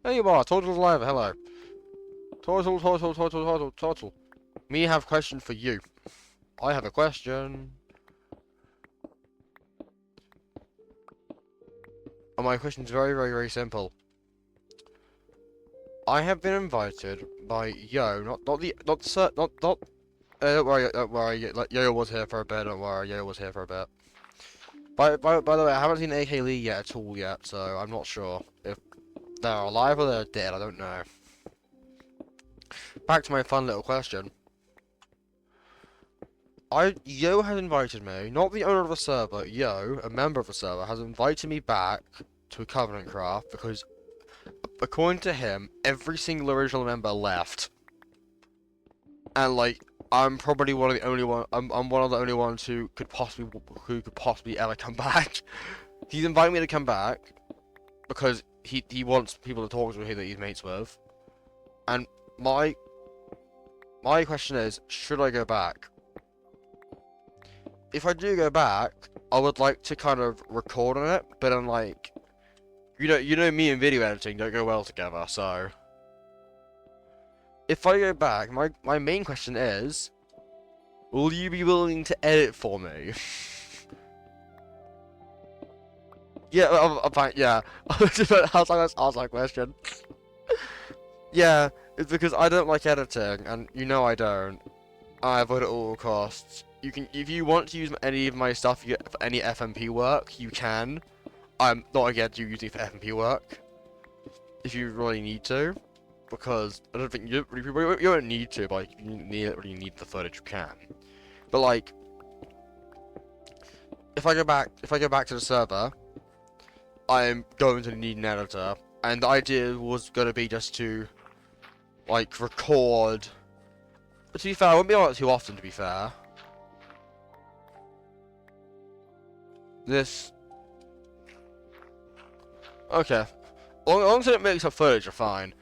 There you are, Total's live, hello. Total. Me have a question for you. I have a question. And my question is very simple. I have been invited by Yo, not don't worry, like Yo was here for a bit, don't worry, Yo was here for a bit. By the way, I haven't seen AK Lee yet at all yet, so I'm not sure if they're alive or they're dead, I don't know. Back to my fun little question. Yo has invited me, not the owner of the server, Yo, a member of the server, has invited me back to Covenant Craft because, according to him, every single original member left. And like, I'm probably one of the only I'm one of the only ones who could possibly ever come back. He's invited me to come back because he wants people to talk to him that he's mates with. And my my question is, should I go back? If I do go back, I would like to kind of record on it, but I'm like, you know me and video editing don't go well together, so if I go back, my main question is, will you be willing to edit for me? Yeah, I'm fine, yeah. How's that question? Yeah, it's because I don't like editing, and you know I don't. I avoid it at all costs. You can, if you want to use any of my stuff for any FMP work, you can. I'm not against you using it for FMP work, if you really need to, because I don't think you don't need to, but like, if you really need the footage, you can. But like, if I go back to the server, I'm going to need an editor, and the idea was going to be just to like record. But to be fair, I wouldn't be on it too often. To be fair, this okay. As long as it makes up footage, you're fine.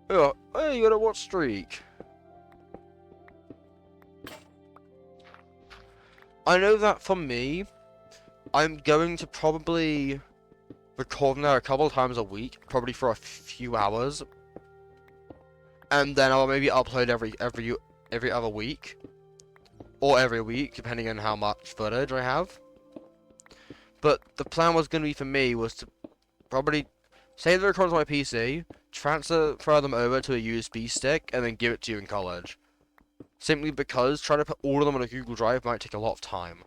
Oh, hey, you got a what streak? I know that for me, I'm going to probably record now a couple of times a week, probably for a few hours, and then I'll maybe upload every other week, or every week, depending on how much footage I have. But the plan was going to be for me was to probably save the recordings on my PC, transfer them over to a USB stick, and then give it to you in college. Simply because trying to put all of them on a Google Drive might take a lot of time.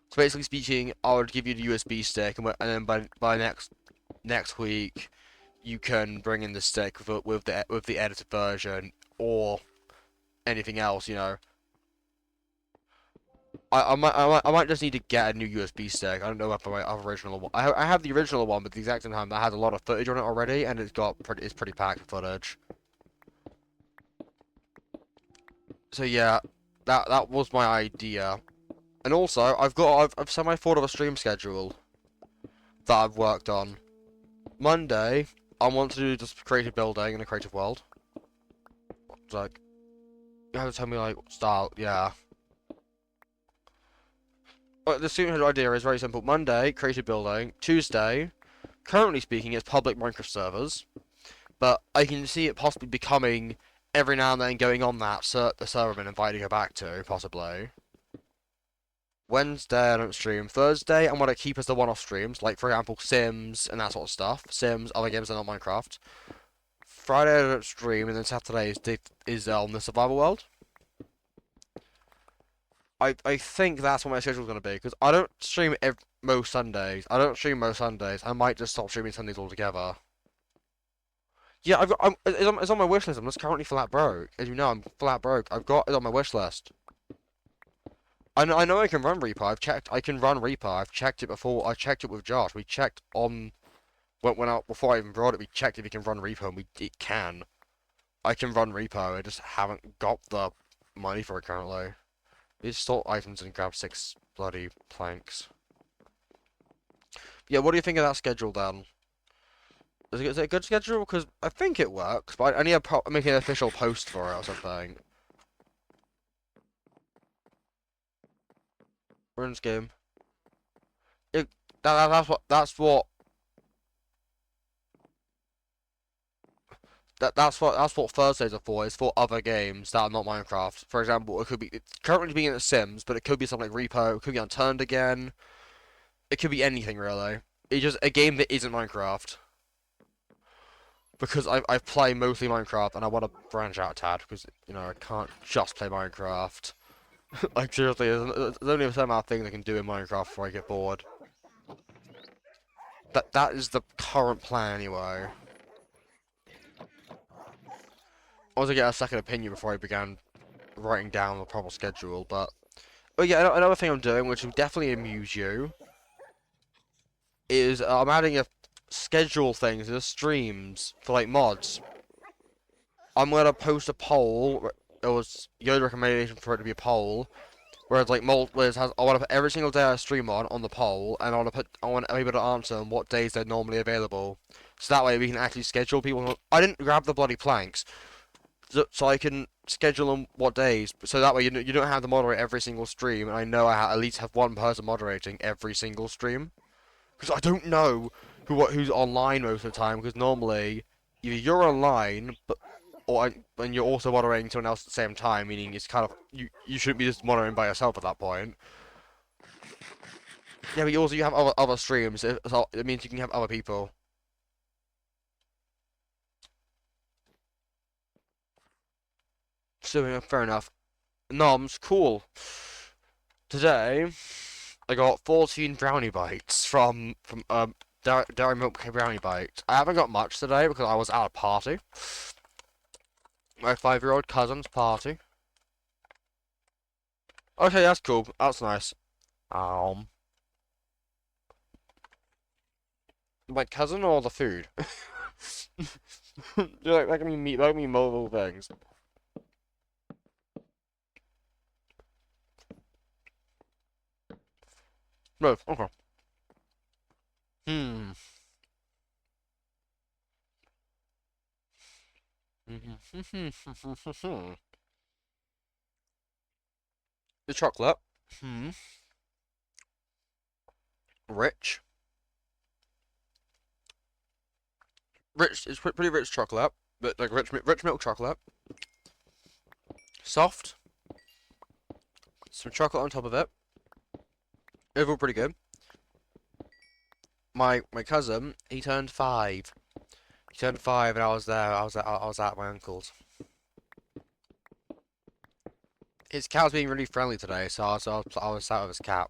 So basically speaking, I would give you the USB stick, and then by next week, you can bring in the stick with the edited version or anything else. You know, I might just need to get a new USB stick. I don't know if I have original one. I have the original one, but at the exact same time that has a lot of footage on it already, and it's pretty packed with footage. So yeah, that was my idea. And also, I've semi-thought of a stream schedule that I've worked on. Monday, I want to do just creative building in a creative world. It's like, you have to tell me like style, yeah. But the student idea is very simple. Monday, creative building. Tuesday, currently speaking, it's public Minecraft servers, but I can see it possibly becoming every now and then going on that the server I've been invited to go back to, possibly. Wednesday, I don't stream. Thursday, I'm going to keep as the one-off streams, like, for example, Sims and that sort of stuff. Sims, other games that are not Minecraft. Friday, I don't stream, and then Saturday is on the survival world. I think that's what my schedule's going to be, because I don't stream most Sundays. I don't stream most Sundays. I might just stop streaming Sundays altogether. Yeah, it's on my wish list. I'm just currently flat broke. As you know, I'm flat broke. I've got it on my wish list. I know I can run Reaper. I've checked. I can run Reaper. I've checked it before. I checked it with Josh. We checked on before I even brought it. We checked if you can run Reaper, and it can. I can run Reaper. I just haven't got the money for it currently. These sort items and grab 6 bloody planks. Yeah, what do you think of that schedule then? Is it a good schedule? Because I think it works, but I need to make an official post for it or something. Runes game. That's what that's what Thursdays are for. It's for other games that are not Minecraft. For example, it's currently being in The Sims, but it could be something like Repo. It could be Unturned again. It could be anything really. It's just a game that isn't Minecraft. Because I play mostly Minecraft and I want to branch out a tad because you know I can't just play Minecraft. Like seriously, there's only a certain amount of things I can do in Minecraft before I get bored. That is the current plan anyway. I was to get a second opinion before I began writing down the proper schedule, but oh yeah, another thing I'm doing, which will definitely amuse you, is I'm adding a schedule thing to the streams for like mods. I'm gonna post a poll. It was your recommendation for it to be a poll, whereas like I want to put every single day I stream on the poll, and I want to be able to answer on what days they're normally available. So that way we can actually schedule people. I didn't grab the bloody planks, so I can schedule them what days. So that way you don't have to moderate every single stream, and I know at least have one person moderating every single stream. Because I don't know who's online most of the time. Because normally either you're online, and you're also moderating someone else at the same time, meaning it's kind of you shouldn't be just moderating by yourself at that point. Yeah, but you have other streams. So it means you can have other people. So yeah, fair enough. Noms, cool. Today I got 14 brownie bites from Dairy Milk brownie bites. I haven't got much today because I was at a party. My 5-year-old cousin's party. Okay, that's cool. That's nice. Um, my cousin or the food? That can mean multiple things. Both. Okay. Hmm. The chocolate. Hmm. Rich. Rich. It's pretty rich chocolate, but like rich milk chocolate. Soft. Some chocolate on top of it. Overall pretty good. My cousin, he turned 5. He turned 5, and I was there. I was at my uncle's. His cat was being really friendly today, so I was sat with his cat.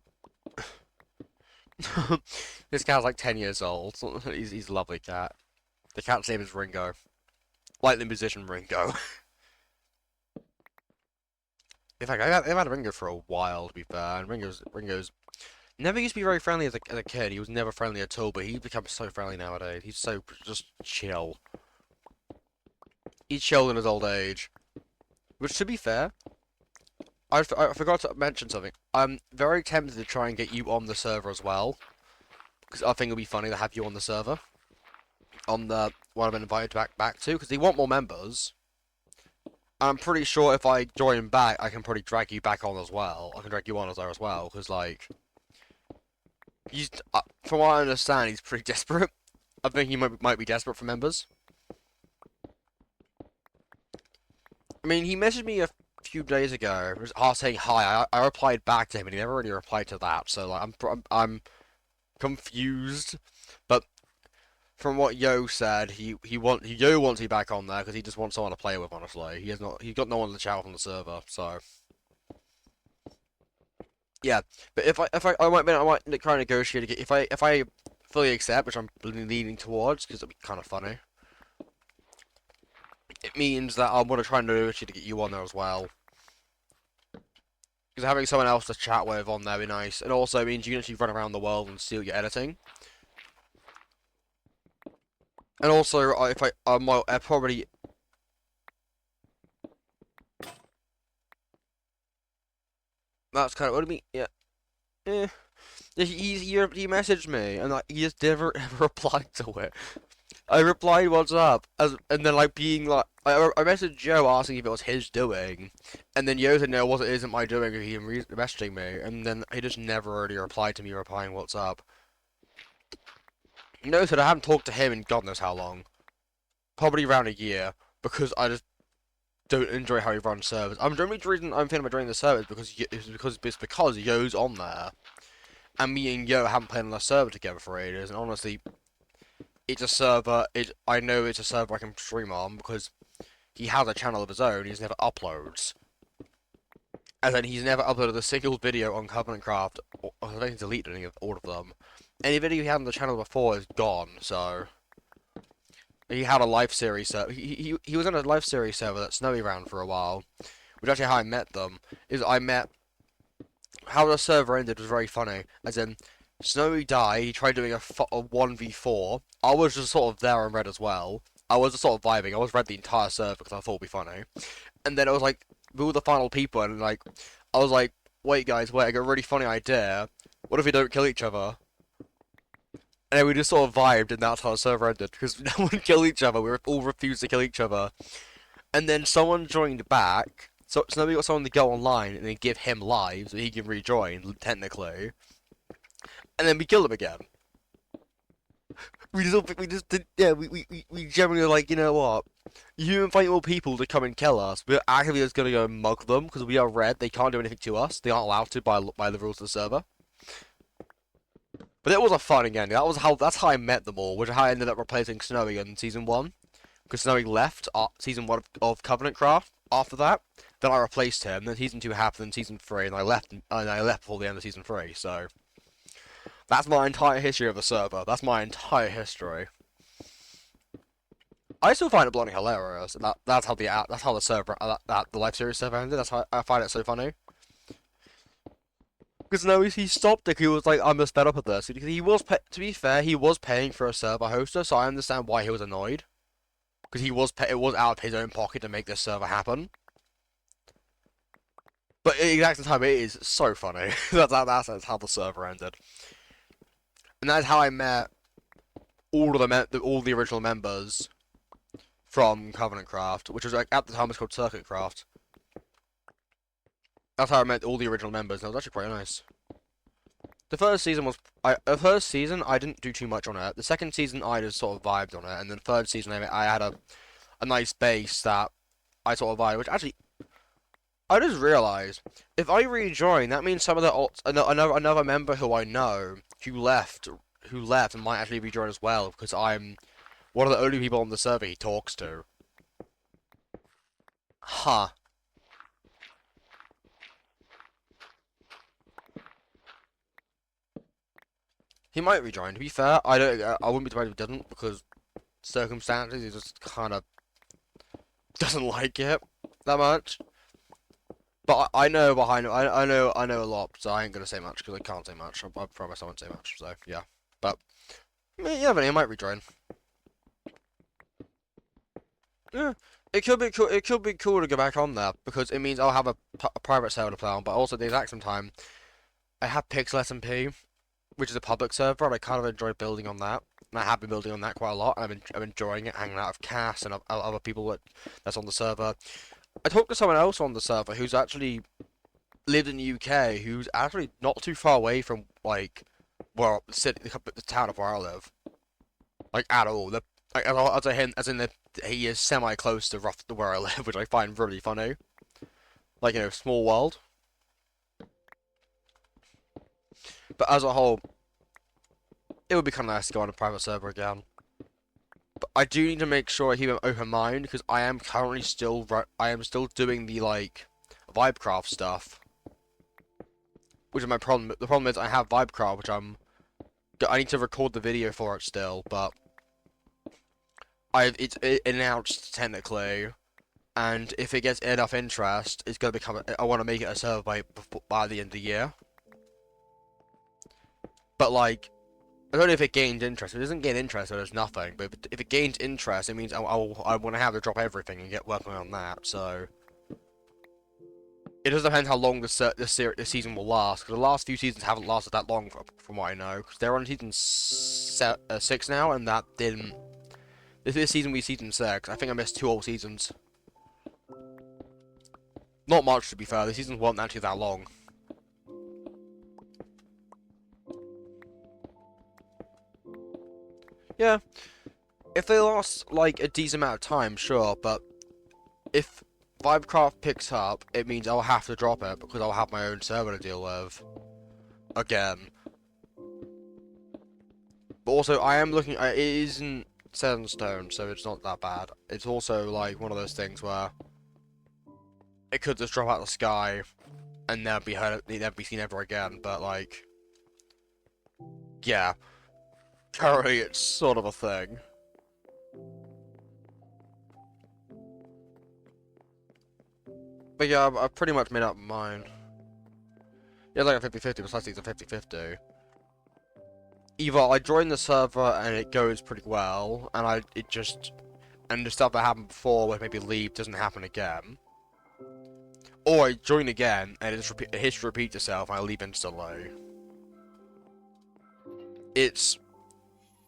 This cat's like 10 years old. He's a lovely cat. The cat's name is Ringo, like the musician Ringo. In fact, I've had Ringo for a while, to be fair, and Ringo's never used to be very friendly as a kid. He was never friendly at all, but he's become so friendly nowadays. He's so just chill. He's chilled in his old age. Which, to be fair, I forgot to mention something. I'm very tempted to try and get you on the server as well, because I think it'll be funny to have you on the server, on the one I've been invited back to, because they want more members. I'm pretty sure if I join back, I can probably drag you back on as well. I can drag you on as there as well, because like, from what I understand, he's pretty desperate. I think he might be desperate for members. I mean, he messaged me a few days ago, saying hi. I replied back to him, and he never really replied to that. So like, I'm confused. But from what Yo said, Yo wants me back on there because he just wants someone to play with. Honestly, he's got no one to chat with on the server. So yeah. But I might try and negotiate again. If I fully accept, which I'm leaning towards, because it'll be kind of funny. It means that I'm gonna try and negotiate to get you on there as well. Because having someone else to chat with on there would be nice. And also means you can actually run around the world and see what you're editing. And also, if I probably... That's kind of what I mean, yeah. Eh. He messaged me, and like, he just never ever replied to it. I replied, "What's up?" And then like being like, I messaged Joe asking if it was his doing, and then Joe said, "No, it isn't my doing." He messaging me, and then he just never really replied to me replying, "What's up?" Noted I haven't talked to him in God knows how long, probably around a year, because I just don't enjoy how he runs servers. The only reason I'm thinking about joining the server is because Yo's on there, and me and Yo haven't played on the server together for ages, and honestly. It's a server. I know it's a server I can stream on because he has a channel of his own. He just never uploads, and then he's never uploaded a single video on Covenant Craft. I think he's deleted any of all of them. Any video he had on the channel before is gone. So he had a live series server. He was on a live series server that Snowy ran for a while, which actually how I met them. I met how the server ended was very funny. As in, Snowy died. He tried doing a 1v4. I was just sort of there and red as well. I was just sort of vibing. I was red the entire server because I thought it'd be funny. And then it was like we were the final people, and like I was like, wait guys, wait, I got a really funny idea. What if we don't kill each other? And then we just sort of vibed, and that's how the server ended, because no one killed each other, we all refused to kill each other. And then someone joined back, so then we got someone to go online and then give him live, so he can rejoin, technically. And then we killed him again. We generally were like, you know what? You invite more people to come and kill us. We're actively just gonna go mug them because we are red. They can't do anything to us. They aren't allowed to by the rules of the server. But it was a fun again. That's how I met them all, which is how I ended up replacing Snowy in season one. Because Snowy left season one of Covenant Craft after that. Then I replaced him. Then season two happened in season three, and I left before the end of season three. So that's my entire history of the server. That's my entire history. I still find it bloody hilarious. That's how the server the live series server ended. That's how I find it so funny. Because no, he stopped it. He was like, I'm just fed up with this. He was to be fair, he was paying for a server hoster, so I understand why he was annoyed. Because it was out of his own pocket to make this server happen. But at the exact time, it is so funny. That's how the server ended, and that's how I met all the original members from Covenant Craft, which was like at the time it was called Circuit Craft. That's how I met all the original members, and it was actually quite nice. The first season I didn't do too much on it. The second season I just sort of vibed on it, and then the third season I had a nice base that I sort of vibed, which actually I just realised if I rejoin, that means some of another member who I know who left and might actually rejoin as well because I'm one of the only people on the server he talks to. Huh. He might rejoin. To be fair, I wouldn't be surprised if he didn't because circumstances. He just kind of doesn't like it that much. But I know behind I know a lot, so I ain't gonna say much because I can't say much. I promise I won't say much. So yeah, but yeah, but he might rejoin. Yeah, it could be cool. It could be cool to go back on there because it means I'll have a private server to play on. But also at the exact same time, I have Pixel SMP, which is a public server, and I kind of enjoy building on that. And I have been building on that quite a lot. I'm enjoying it, hanging out with Cass and other people that's on the server. I talked to someone else on the server who's actually lived in the UK, who's actually not too far away from like where the town of where I live, like at all. Like as in he is semi close to where I live, which I find really funny. Like small world. But as a whole, it would be kind of nice to go on a private server again. But I do need to make sure I keep an open mind because I am currently still doing the like Vibecraft stuff, which is my problem. The problem is I have Vibecraft, which I need to record the video for it still, but it's announced technically, and if it gets enough interest, it's gonna become. I want to make it a server by the end of the year. But like, I don't know if it gains interest. If it doesn't gain interest, then there's nothing. But if it gains interest, it means I want to have to drop everything and get working on that. So it does depend how long the season will last. Because the last few seasons haven't lasted that long, from what I know. Because they're on season 6 now, and that didn't. This season we season 6. I think I missed 2 whole seasons. Not much, to be fair. The seasons weren't actually that long. Yeah. If they last, like, a decent amount of time, sure, but if Vibecraft picks up, it means I'll have to drop it, because I'll have my own server to deal with. Again. But also, I am looking, it isn't set in stone, so it's not that bad. It's also, like, one of those things where it could just drop out of the sky, and never be seen ever again, but, like, yeah. Currently, it's sort of a thing. But yeah, I've pretty much made up mine. Yeah, like a 50-50, precisely it's a 50-50. Either I join the server and it goes pretty well, and and the stuff that happened before, where maybe leave, doesn't happen again. Or I join again, and history repeats itself, and I leave instantly. It's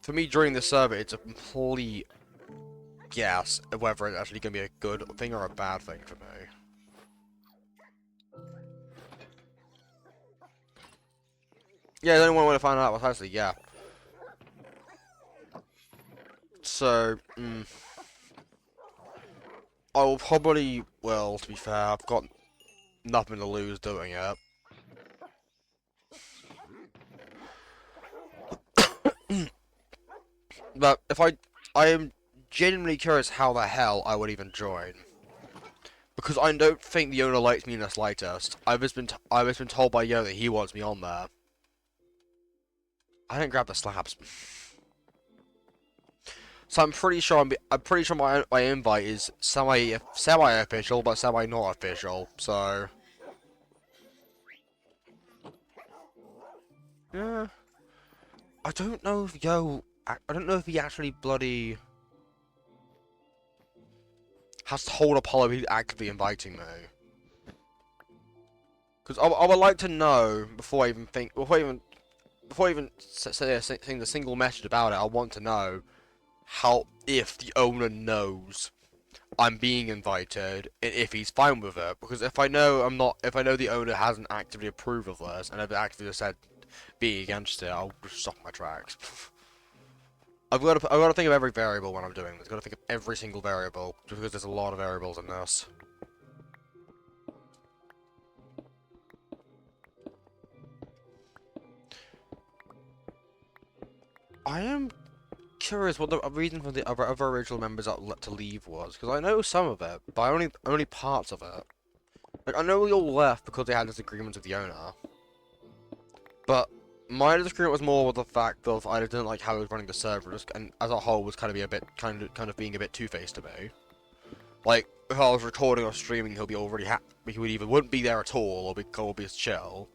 for me during the server, it's a complete guess of whether it's actually going to be a good thing or a bad thing for me. Yeah, the only one way to find out was actually, yeah. So, I will probably, well, to be fair, I've got nothing to lose doing it. But if I am genuinely curious how the hell I would even join. Because I don't think the owner likes me in the slightest. I've just been told by Yo that he wants me on there. I didn't grab the slabs. So I'm pretty sure my invite is semi official but semi not official. So yeah, I don't know if I don't know if he actually bloody has told Apollo he's actively inviting me. Because I would like to know before I even say a single message about it. I want to know how if the owner knows I'm being invited and if he's fine with it. Because if I know if I know the owner hasn't actively approved of this and have actively said being against it, I'll just stop my tracks. I've got to think of every variable when I'm doing this. I've got to think of every single variable just because there's a lot of variables in this. I am curious what the reason for the other original members to leave was, because I know some of it, but only parts of it. Like I know we all left because they had disagreements with the owner, but my disagreement was more with the fact of I didn't like how he was running the server, and as a whole was kind of being a bit two-faced to me. Like if I was recording or streaming, he would either wouldn't be there at all or be chill.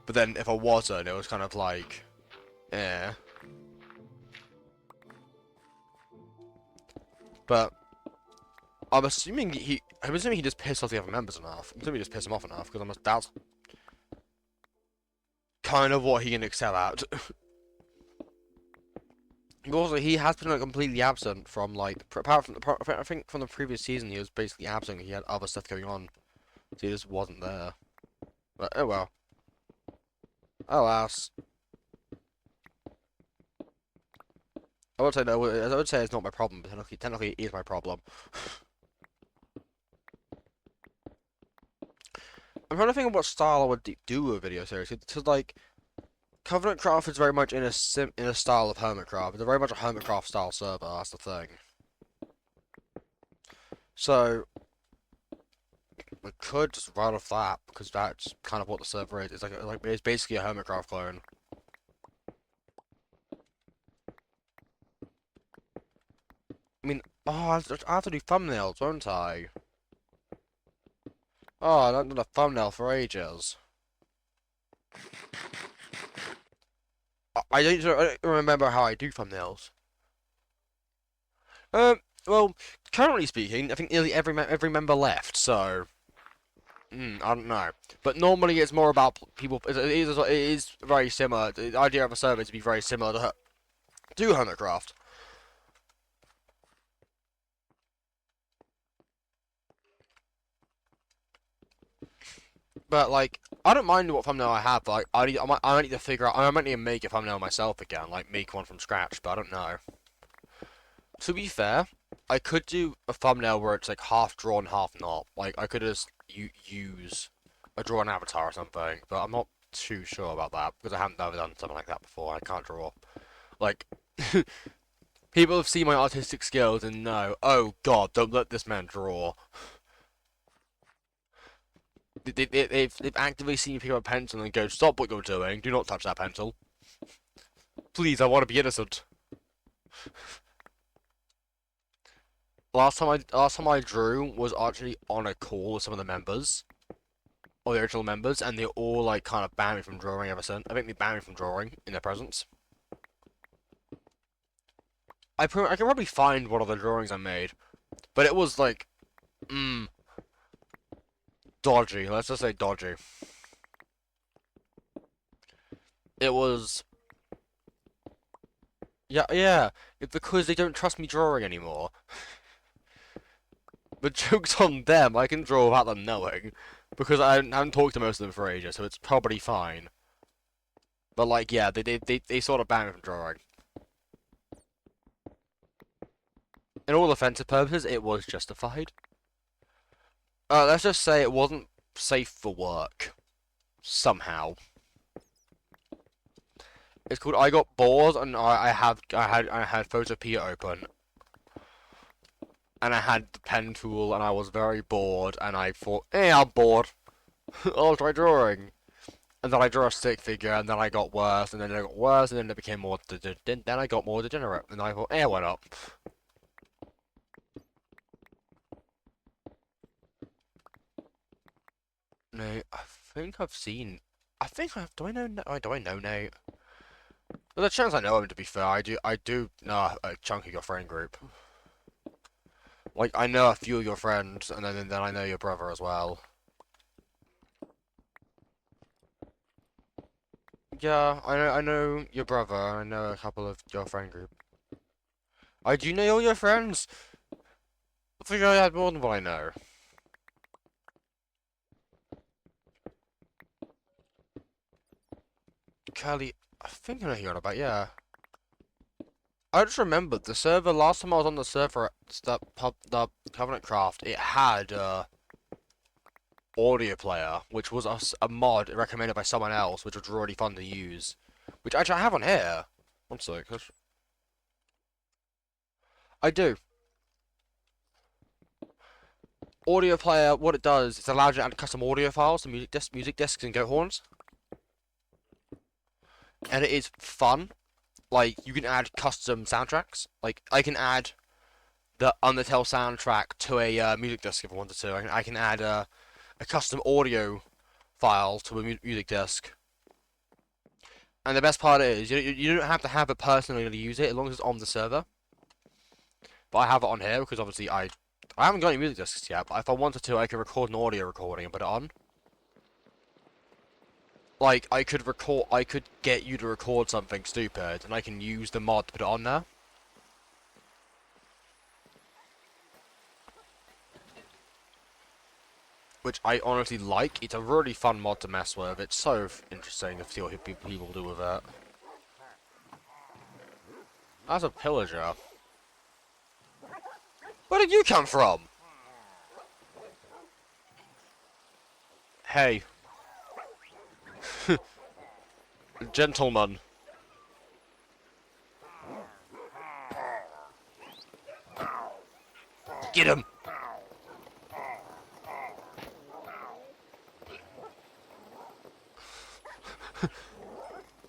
But then if I wasn't, it was kind of like, eh. But I'm assuming he just pissed off the other members enough. I'm assuming he just pissed them off enough, because that's kind of what he can excel at. But also, he has been like, completely absent from, like, apart from, I think from the previous season, he was basically absent. He had other stuff going on, so he just wasn't there. But, oh well. Alas. I would say no, I would say it's not my problem, but technically it is my problem. I'm trying to think of what style I would do a video series, because, like, Covenant Craft is very much in a style of Hermitcraft. It's very much a Hermitcraft style server, that's the thing. So, we could just run off that, because that's kind of what the server is. It's basically a Hermitcraft clone. I mean, oh, I have to do thumbnails, won't I? Oh, I haven't done a thumbnail for ages. I don't remember how I do thumbnails. Well, currently speaking, I think nearly every member left, so I don't know. But normally it's more about people. It is very similar. The idea of a server is to be very similar to Hermitcraft. But like, I don't mind what thumbnail I have. But like, I might need to figure out. I might need to make a thumbnail myself again, like make one from scratch. But I don't know. To be fair, I could do a thumbnail where it's like half drawn, half not. Like I could just use a drawn avatar or something. But I'm not too sure about that because I haven't ever done something like that before. I can't draw. Like, people have seen my artistic skills and know, oh god, don't let this man draw. They've actively seen me pick up a pencil and go, stop what you're doing, do not touch that pencil. Please, I want to be innocent. Last time I drew was actually on a call with some of the members, or the original members, and they all like kind of banned me from drawing ever since. I think they banned me from drawing in their presence. I can probably find one of the drawings I made, but it was like, dodgy. Let's just say dodgy. It was Yeah, yeah. It's because they don't trust me drawing anymore. The joke's on them. I can draw without them knowing, because I haven't talked to most of them for ages, so it's probably fine. But like, yeah, they sort of banned me from drawing. In all offensive purposes, it was justified. Let's just say it wasn't safe for work somehow. It's called I got bored and I had Photopea open and I had the pen tool and I was very bored and I thought, hey, I'm bored. I'll try drawing. And then I drew a stick figure and then I got worse and then I got worse and then it became more then I got more degenerate and I thought, hey, why not? No, I think I've seen. I think I do. I know. Do I know Nate? There's a chance I know him. To be fair, I do. I do know a chunk of your friend group. Like I know a few of your friends, and then I know your brother as well. Yeah, I know your brother. I know a couple of your friend group. I do know all your friends. I think I had more than what I know. Kelly, I think I know who you're on about. Yeah, I just remembered the server. Last time I was on the server, the Covenant Craft, it had audio player, which was a mod recommended by someone else, which was really fun to use. Which actually I have on here. One sec. I do. Audio player, what it does, it allows you to add custom audio files to music discs and goat horns. And it is fun. Like, you can add custom soundtracks. Like, I can add the Undertale soundtrack to a music disc if I wanted to. I can add a custom audio file to a music disc. And the best part is, you don't have to have it personally to use it, as long as it's on the server. But I have it on here because obviously I haven't got any music discs yet, but if I wanted to, I could record an audio recording and put it on. Like, I could get you to record something stupid, and I can use the mod to put it on there. Which I honestly like. It's a really fun mod to mess with. It's so interesting to see what people do with it. That's a pillager. Where did you come from? Hey. Gentleman. Get him!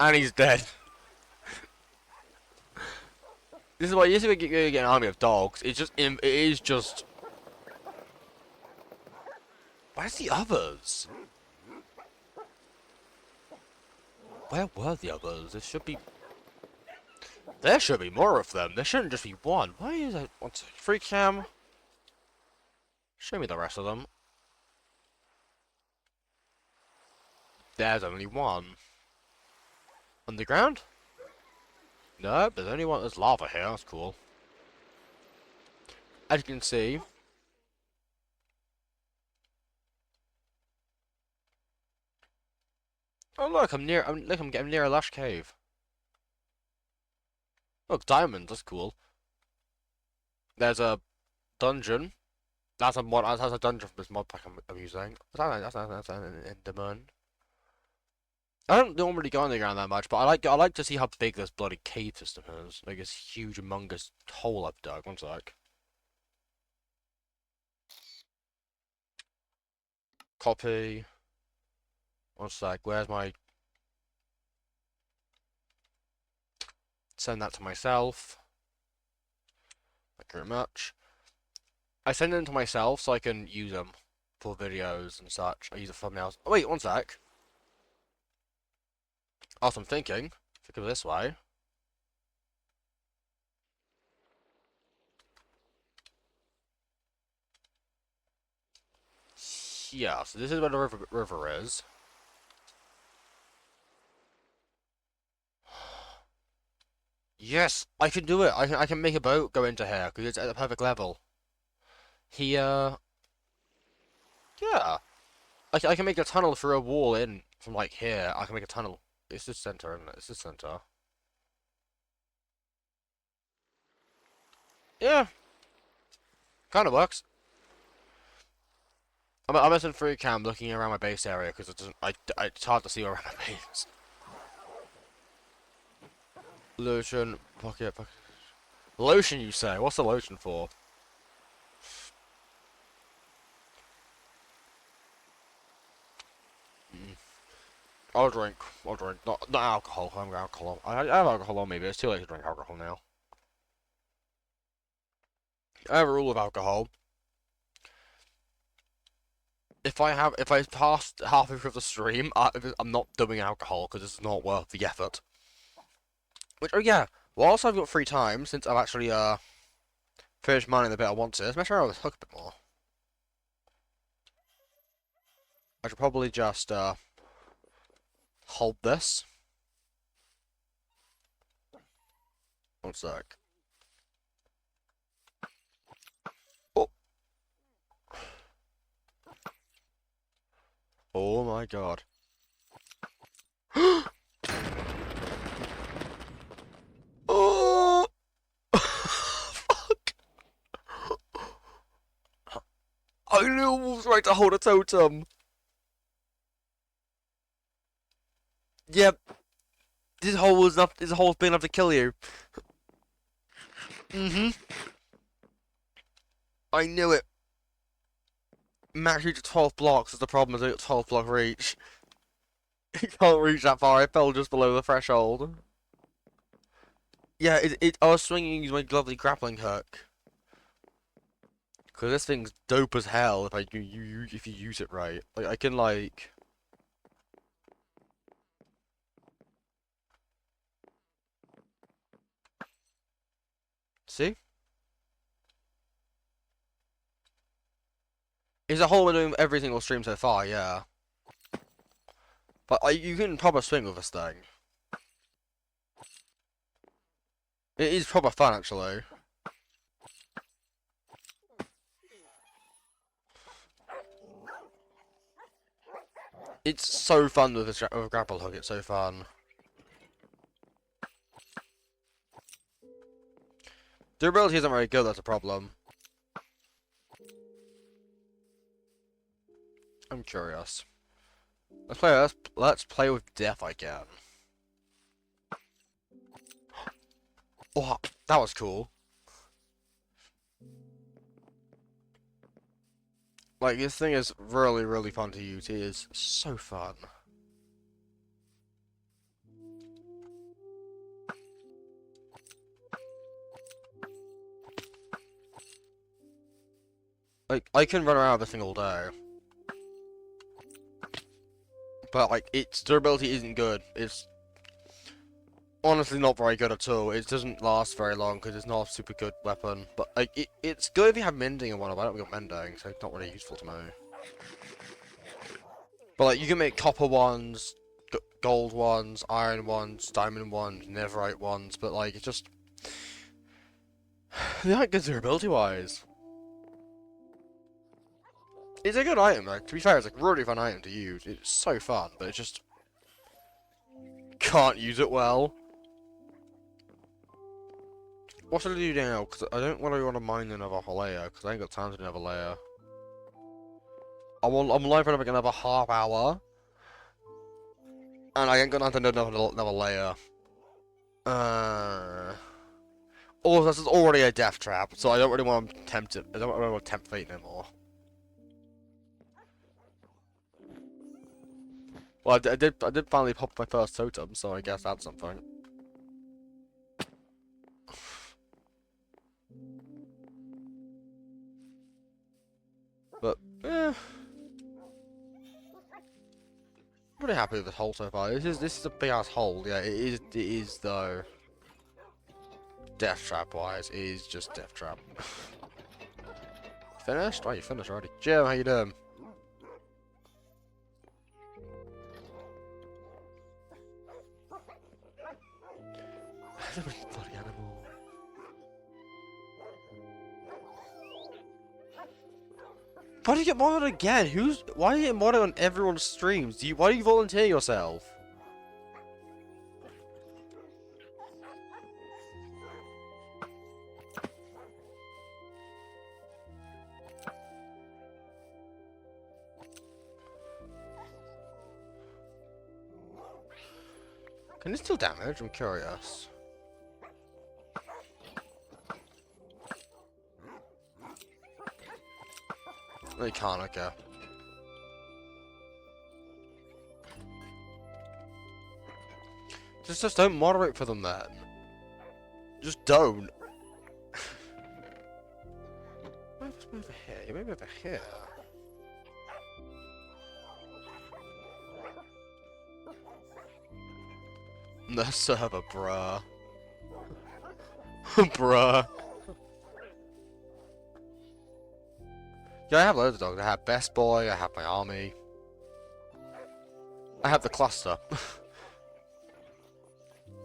And he's dead. This is why you see we get an army of dogs. It is just. Where's the others? Where were the others? There should be more of them. There shouldn't just be one. Why is that? What's free cam? Show me the rest of them. There's only one. Underground? No, there's only one. There's lava here. That's cool. As you can see. Oh look, I'm getting near a lush cave. Look, diamonds. That's cool. There's a dungeon. That's a dungeon from this mod pack I'm using. That's an Enderman. I don't normally go underground that much, but I like to see how big this bloody cave system is. Like this huge, humongous hole I've dug. One sec. Copy. One sec. Where's my? Send that to myself. Thank you very much. I send them to myself so I can use them for videos and such. I use the thumbnails. Oh wait, one sec. Also, I'm thinking. Think of it this way. Yeah, so this is where the river is. Yes, I can do it. I can make a boat go into here because it's at the perfect level. Here, yeah. I can make a tunnel through a wall in from like here. I can make a tunnel. It's the center, isn't it? It's the center. Yeah, kind of works. I'm in free cam looking around my base area because it doesn't. It's hard to see around my base. Lotion, pocket. Lotion, you say? What's the lotion for? Mm. I'll drink. I'll drink. Not alcohol. I'm alcohol. I have alcohol on me, but it's too late to drink alcohol now. I have a rule of alcohol. If I pass halfway through the stream, I'm not doing alcohol because it's not worth the effort. Which, oh yeah, whilst I've got free time, since I've actually finished mining the bit I want to, let's mess around with this hook a bit more. I should probably just hold this. One sec. Oh, oh my god. Oh, fuck! I knew it was right to hold a totem. Yep, this hole was enough. This hole's big enough to kill you. I knew it. Max reach 12 blocks is the problem. Is I got 12 block reach. You can't reach that far. I fell just below the threshold. Yeah, I was swinging using my lovely grappling hook. Cause this thing's dope as hell if if you use it right. Like I can like. See? It's a whole window of every single stream so far, yeah. But you can proper swing with this thing. It is proper fun actually. It's so fun with a grapple hook. It's so fun. Durability isn't very good. That's a problem. I'm curious. Let's play with death again. Oh, that was cool. Like this thing is really fun to use. It is so fun. Like I can run around this thing all day. But like its durability isn't good. It's honestly not very good at all. It doesn't last very long because it's not a super good weapon. But like it's good if you have mending and whatnot. I don't got mending, so it's not really useful to me. But like you can make copper ones, gold ones, iron ones, diamond ones, netherite ones. But like it's just they aren't good durability wise. It's a good item, like to be fair, it's like a really fun item to use. It's so fun, but it just can't use it well. What should I do now? Because I don't want to mine another layer, because I ain't got time to do another layer. I'm live for like another half hour. And I ain't got time to do another layer. Also, this is already a death trap, so I don't really want to tempt it. I don't really want to tempt fate anymore. Well, I did finally pop my first totem, so I guess that's something. But, pretty happy with this hole so far. This is a big ass hole. Yeah, it is though. Death trap wise, it is just death trap. Finished? Oh, you finished already. Jim, how you doing? Bloody Why do you get modded again? Why do you get modded on everyone's streams? Why do you volunteer yourself? Can it still damage? I'm curious. No, you can't, okay. Just don't moderate for them then. Just don't. Let's move over here. Maybe over here. The server, bruh. Bruh. Yeah, I have loads of dogs. I have Best Boy, I have my army. I have the cluster.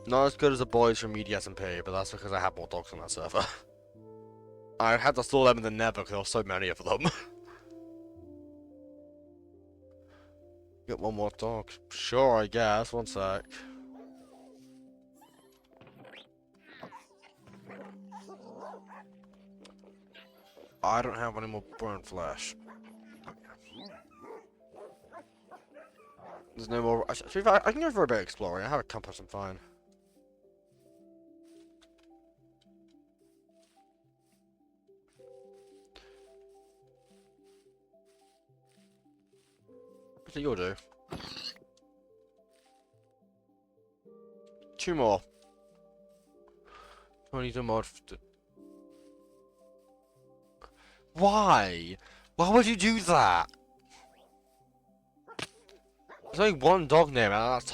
Not as good as the boys from EDSMP, but that's because I have more dogs on that server. I had to store them in the Nether because there were so many of them. Get one more dog. Sure, I guess. One sec. I don't have any more burnt flesh. There's no more. I can go for a bit of exploring. I have a compass, I'm fine. What do you do? 2 more. 22 more. Why? Why would you do that? There's only one dog name, and that's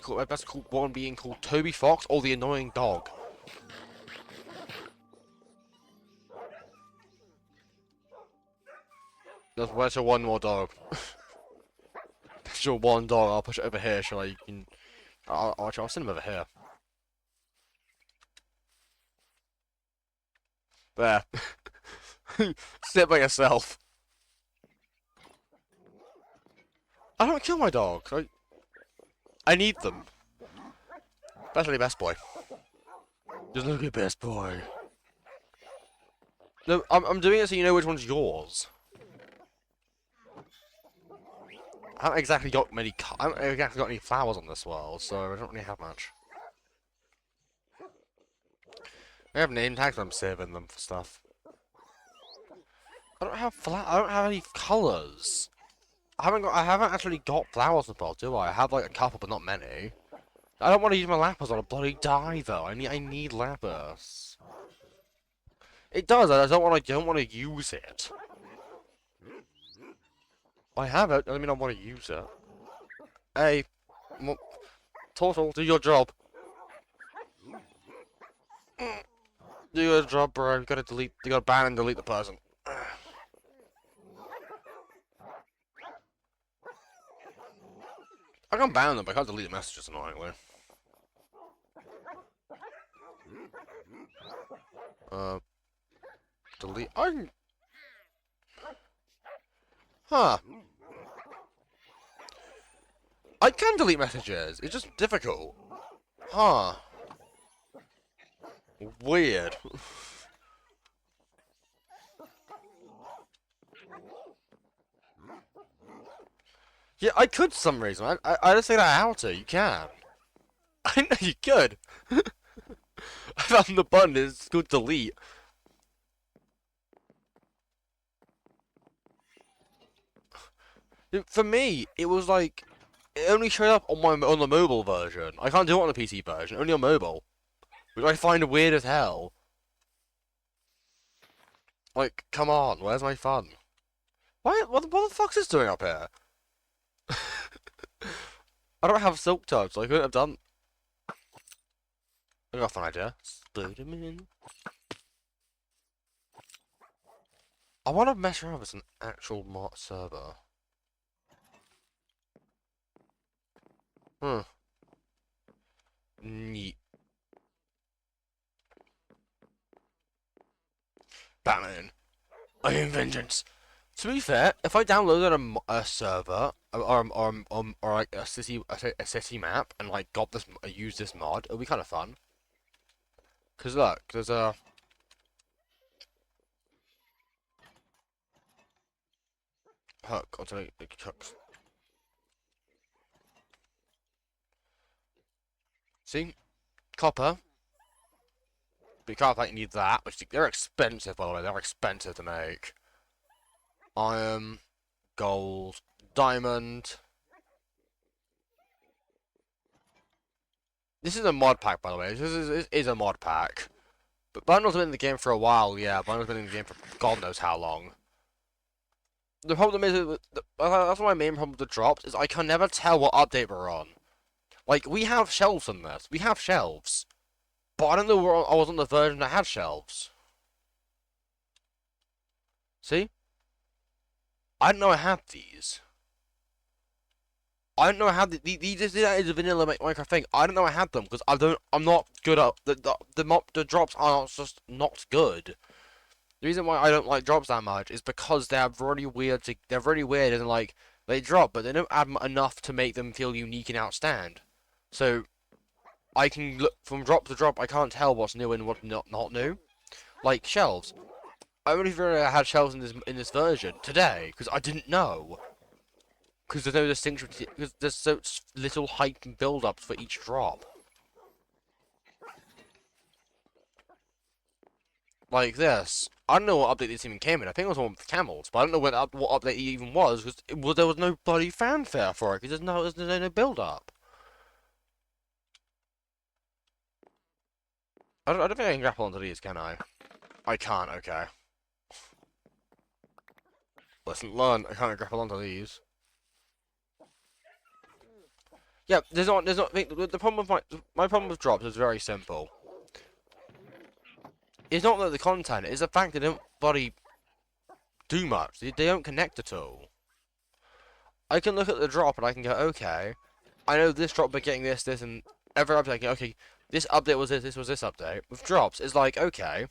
called. That's called one being called Toby Fox or the annoying dog. Where's your one more dog? That's your one dog. I'll push it over here. Shall I? You can. I'll send him over here. There. Sit by yourself. I don't kill my dogs. I need them. Especially Best Boy. Just look at Best Boy. No, I'm doing it so you know which one's yours. I haven't exactly got any flowers on this world, so I don't really have much. I have name tags, but I'm saving them for stuff. I don't have any colours. I haven't actually got flowers in the world, do I? I have like a couple, but not many. I don't want to use my lapis on a bloody dye though. I need lapis. It does. I don't want to use it. I have it. I mean, I want to use it. Hey, Turtle, do your job. Do your job, bro. You gotta ban and delete the person. I can ban them, but I can't delete the messages annoyingly. Delete. Huh. I can delete messages. It's just difficult. Huh. Weird. Yeah, I could for some reason. I just figured out how to. You can. I know you could. I found the button. It's called delete. For me, it was like it only showed up on the mobile version. I can't do it on the PC version. Only on mobile, which I find weird as hell. Like, come on, where's my fun? What the fuck's this doing up here? I don't have silk touch, so I couldn't have done. I got a fun idea. Spider-Man. I want to mess around with an actual mod server. Hmm. Neat. Batman. I am vengeance. To be fair, if I downloaded a server or like a city map and like got this use this mod, it'll be kind of fun. Cause look, there's a hook onto the hooks. See, copper. But you can't like need that, which they're expensive by the way. They're expensive to make. Iron, gold, diamond. This is a mod pack, by the way. This is a mod pack. But bundles have been in the game for a while, yeah. Bundles have been in the game for God knows how long. The problem is, that's my main problem with the drops, is I can never tell what update we're on. Like, we have shelves on this. We have shelves. But I don't know where I was on the version that had shelves. See? I didn't know I had these. I don't know how these is a vanilla Minecraft thing. I don't know I had them because I'm not good at the drops are just not good. The reason why I don't like drops that much is because they're really weird. They're really weird and like they drop, but they don't add enough to make them feel unique and outstand. So I can look from drop to drop. I can't tell what's new and what's not new. Like shelves. I only realized I had shelves in this version today because I didn't know. Because there's no distinction. Because there's so little hype and build-ups for each drop. Like this. I don't know what update this even came in. I think it was one with the camels, but I don't know what update it even was because there was no bloody fanfare for it. Because there's no build-up. I don't think I can grapple onto these, can I? I can't. Okay. Lesson learned. I can't grapple onto these. Yeah, there's not. The problem with my problem with drops is very simple. It's not that the content; it's the fact that they don't bloody do much. They don't connect at all. I can look at the drop and I can go, okay, I know this drop, but getting this, and every update, I go, okay, this update was this was this update. With drops, it's like, okay,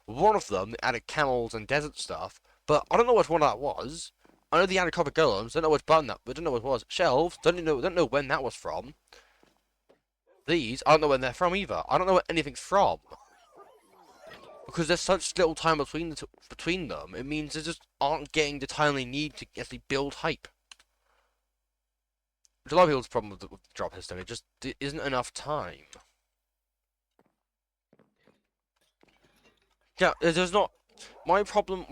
one of them added camels and desert stuff, but I don't know which one that was. I know they added copper golems, don't know which button that, but don't know what it was. Shelves, don't know when that was from. These, I don't know when they're from either. I don't know what anything's from. Because there's such little time between them, it means they just aren't getting the time they need to actually build hype. Which a lot of people's problem with the drop system, it just isn't enough time. Yeah, there's not. My problem,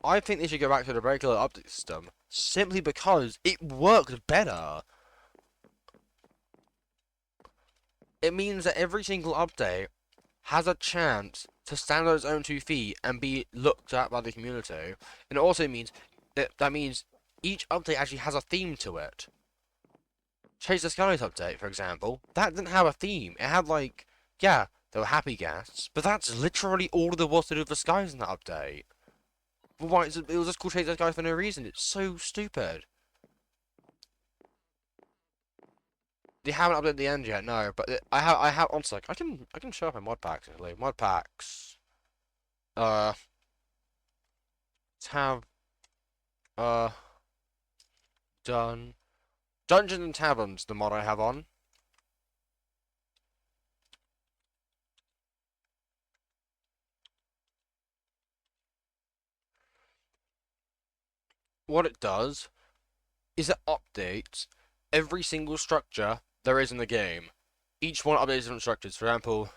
I think they should go back to the regular update system simply because it works better. It means that every single update has a chance to stand on its own 2 feet and be looked at by the community. And it also means that means each update actually has a theme to it. Chase the Skies update, for example, that didn't have a theme. It had like, yeah, there were happy guests, but that's literally all there was to do with the skies in that update. But why it was just called Chase the Skies for no reason? It's so stupid. They haven't updated the end yet, no. But I have. On sec, I can show up my mod packs actually. Mod packs. Uh, tab. Uh, done. Dungeons and Taverns, the mod I have on. What it does is it updates every single structure there is in the game. Each one updates different structures. For example,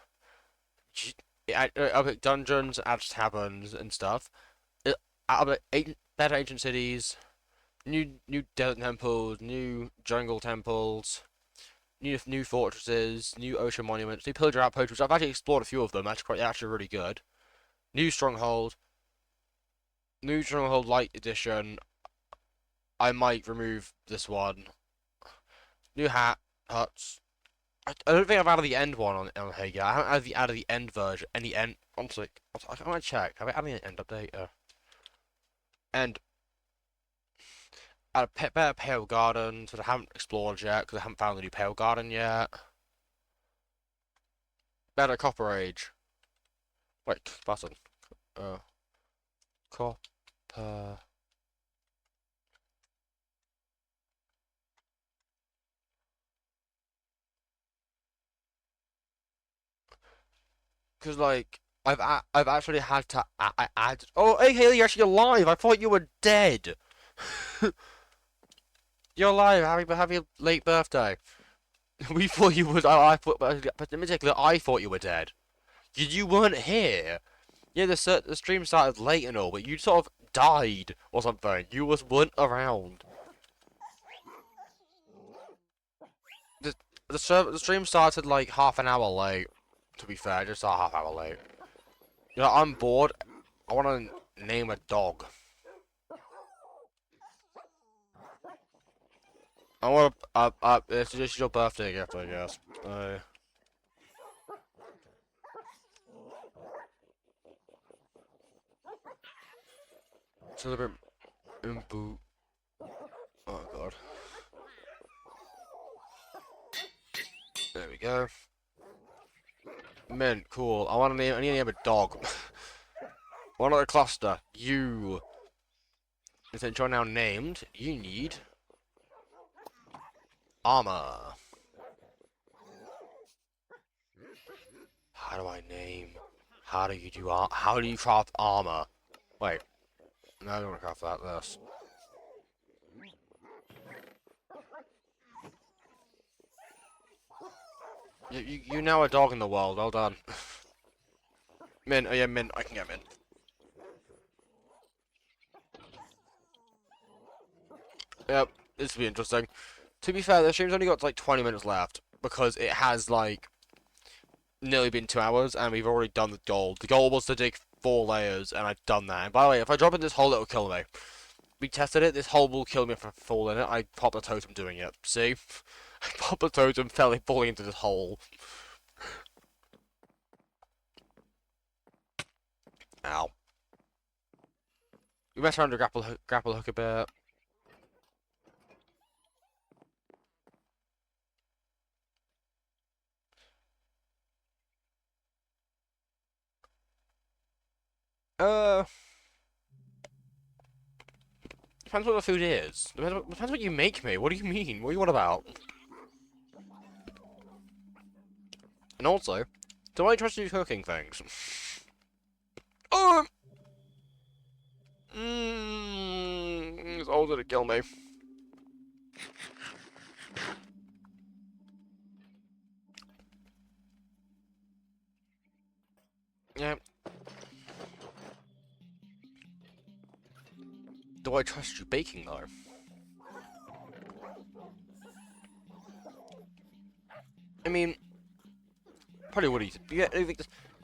it updates dungeons, adds taverns and stuff. It updates better ancient cities, new desert temples, new jungle temples, new fortresses, new ocean monuments, new pillager outposts, which I've actually explored a few of them. Actually really good. New stronghold, new stronghold light edition. I might remove this one. New huts. I don't think I've added the end one on here yet. I haven't added the end version. Any end. Honestly, I might check. Have I added an end update? And add a better Pale Garden, but I haven't explored yet because I haven't found the new Pale Garden yet. Better Copper Age. Wait, button. Uh, Copper Cause like I've actually had to add. Oh, hey Haley, you're actually alive. I thought you were dead. You're alive. Happy late birthday. We thought you was. I thought, but in particular, I thought you were dead. You weren't here. Yeah, the stream started late and all, but you sort of died or something. You was weren't around. The the stream started like half an hour late. To be fair, just a half hour late. You know, I'm bored. I want to name a dog. I want to. It's just your birthday gift, I guess. Celebrate boot. Oh god. There we go. Mint, cool. I need to name a dog. One other cluster. You. Since you're now named, you need armor. How do I name? How do you do How do you craft armor? Wait. No, I don't want to craft that. This. You now a dog in the world. Well done. Mint. Oh yeah, mint. I can get mint. Yep. This will be interesting. To be fair, the stream's only got like 20 minutes left because it has like nearly been 2 hours and we've already done the goal. The goal was to dig 4 layers and I've done that. And by the way, if I drop in this hole, it'll kill me. We tested it. This hole will kill me if I fall in it. I popped a totem doing it. See? I popped a totem, falling into this hole. Ow. We messed around with grapple hook a bit. Depends what the food is. Depends what you make me. What do you mean? What do you want about? And also, do I trust you cooking things? Oh! It's older to kill me. Yeah. Do I trust you baking though? I mean, probably would eat. Yeah,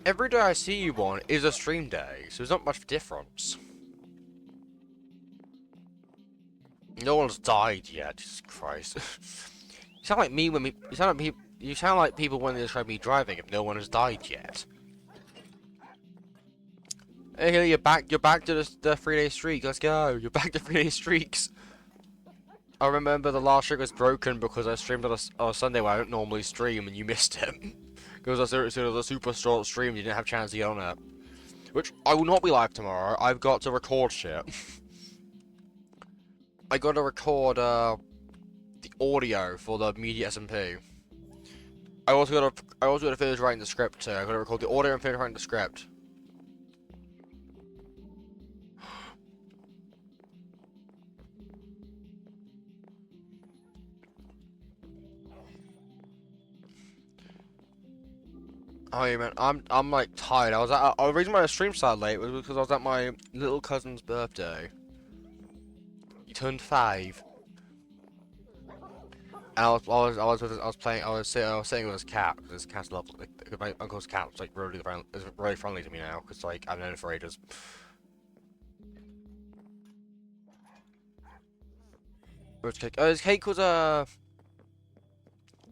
every day I see you on is a stream day, so there's not much difference. No one's died yet. Jesus Christ. You sound like me when me. You sound like me. You sound like people when they describe me driving if no one has died yet. Hey, you're back. You're back to the 3-day streak. Let's go. You're back to 3-day streaks. I remember the last streak was broken because I streamed on a Sunday where I don't normally stream and you missed it. Because it was a super short stream, you didn't have a chance to get on it. Which, I will not be live tomorrow. I've got to record shit. I got to record the audio for the media SMP. I also got to finish writing the script too. I got to record the audio and finish writing the script. Oh yeah, man, I'm like tired. The reason why I stream started late was because I was at my little cousin's birthday. He turned 5. And I was sitting with his cat because his cat's lovely. Like, my uncle's cat was like really friendly to me now because like I've known it for ages. Which cake? His cake was a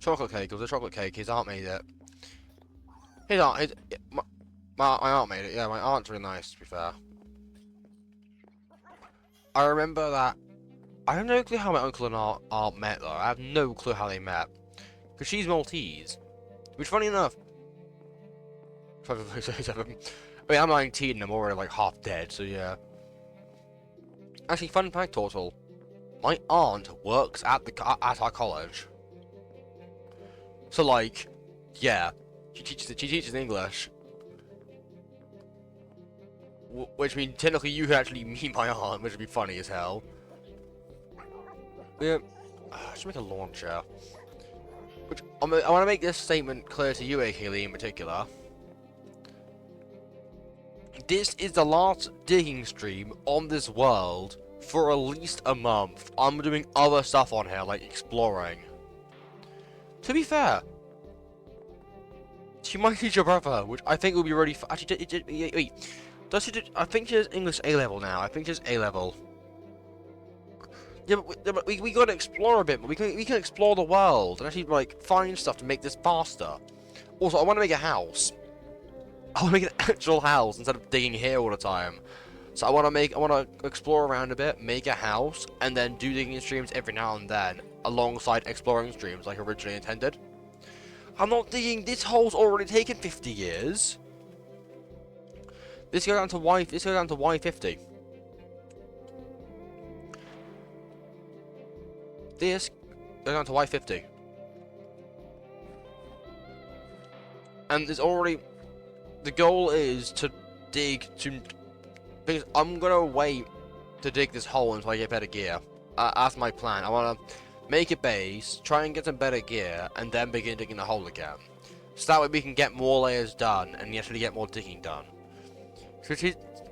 chocolate cake. It was a chocolate cake. His aunt made it. My aunt made it. Yeah, my aunt's really nice. To be fair, I remember that. I have no clue how my uncle and aunt met though. I have no clue how they met. Because she's Maltese. Which, funny enough... I mean, I'm 19 and I'm already like half dead, so yeah. Actually, fun fact, Tortle. My aunt works at our college. So like, yeah. She teaches English. which means technically you could actually meet my aunt, which would be funny as hell. Yeah, I should make a launcher. Which I want to make this statement clear to you, Achilles, in particular. This is the last digging stream on this world for at least a month. I'm doing other stuff on here, like exploring. To be fair, she might teach your brother, which I think will be really fun. Actually, wait. Does she do, I think she does English A level now. I think she's A level. Yeah, but we gotta explore a bit more. We can explore the world and actually like find stuff to make this faster. Also, I want to make a house. I want to make an actual house instead of digging here all the time. So I want to explore around a bit, make a house, and then do digging streams every now and then alongside exploring streams like originally intended. I'm not digging. This hole's already taken 50 years. This goes down to Y. This goes down to Y50. This goes down to Y50. And there's already... The goal is to dig to... Because I'm gonna wait to dig this hole until I get better gear. That's my plan. I wanna make a base, try and get some better gear, and then begin digging the hole again. So that way we can get more layers done, and actually get more digging done. So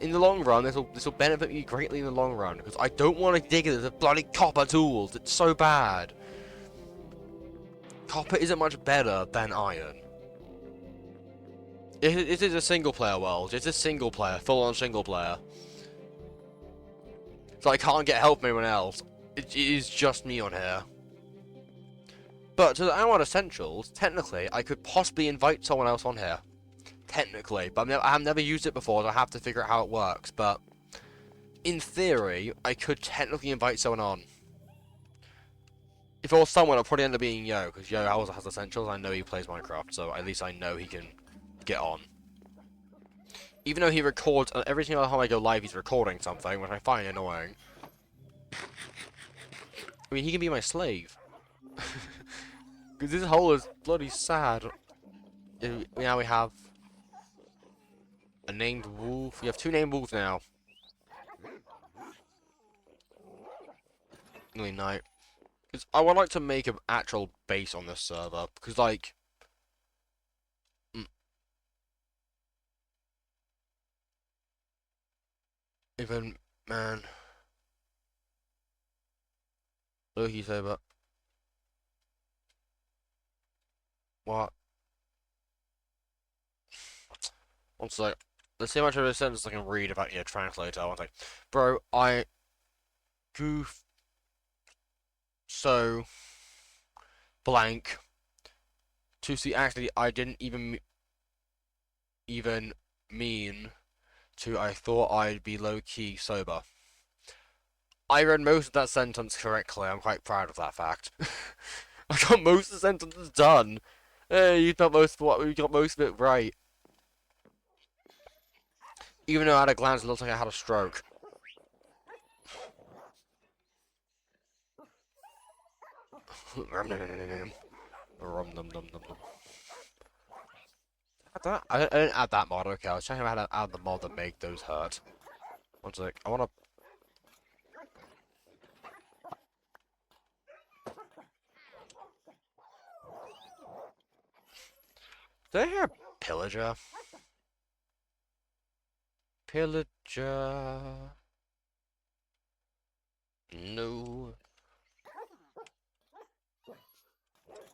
in the long run, this will benefit me greatly in the long run, because I don't want to dig it with bloody copper tools. It's so bad. Copper isn't much better than iron. It is a single player world. It's a single player, full on single player. So I can't get help from anyone else. It is just me on here. But to the Hour Essentials, technically, I could possibly invite someone else on here. Technically, but I have never used it before, so I have to figure out how it works. But in theory, I could technically invite someone on. If it was someone, it'll probably end up being Yo, because Yo also has Essentials. I know he plays Minecraft, so at least I know he can get on. Even though he records, every single time I go live, he's recording something, which I find annoying. I mean, he can be my slave. Because this hole is bloody sad. Now we have a named wolf. We have 2 named wolves now. Really nice. Because I would like to make an actual base on this server. Because, like... Even, man... Loki saber. What? One sec. Let's see how much of a sentence I can read about your translator. One sec. Bro, I... Goof... So... Blank. To see, actually, I didn't even mean to... I thought I'd be low-key sober. I read most of that sentence correctly. I'm quite proud of that fact. I got most of the sentences done. Hey, you got most of it right. Even though at a glance it looks like I had a stroke. I didn't add that mod. Okay, I was checking out how to add the mod that make those hurt. One sec. I wanna... Did I hear a pillager? Pillager... No.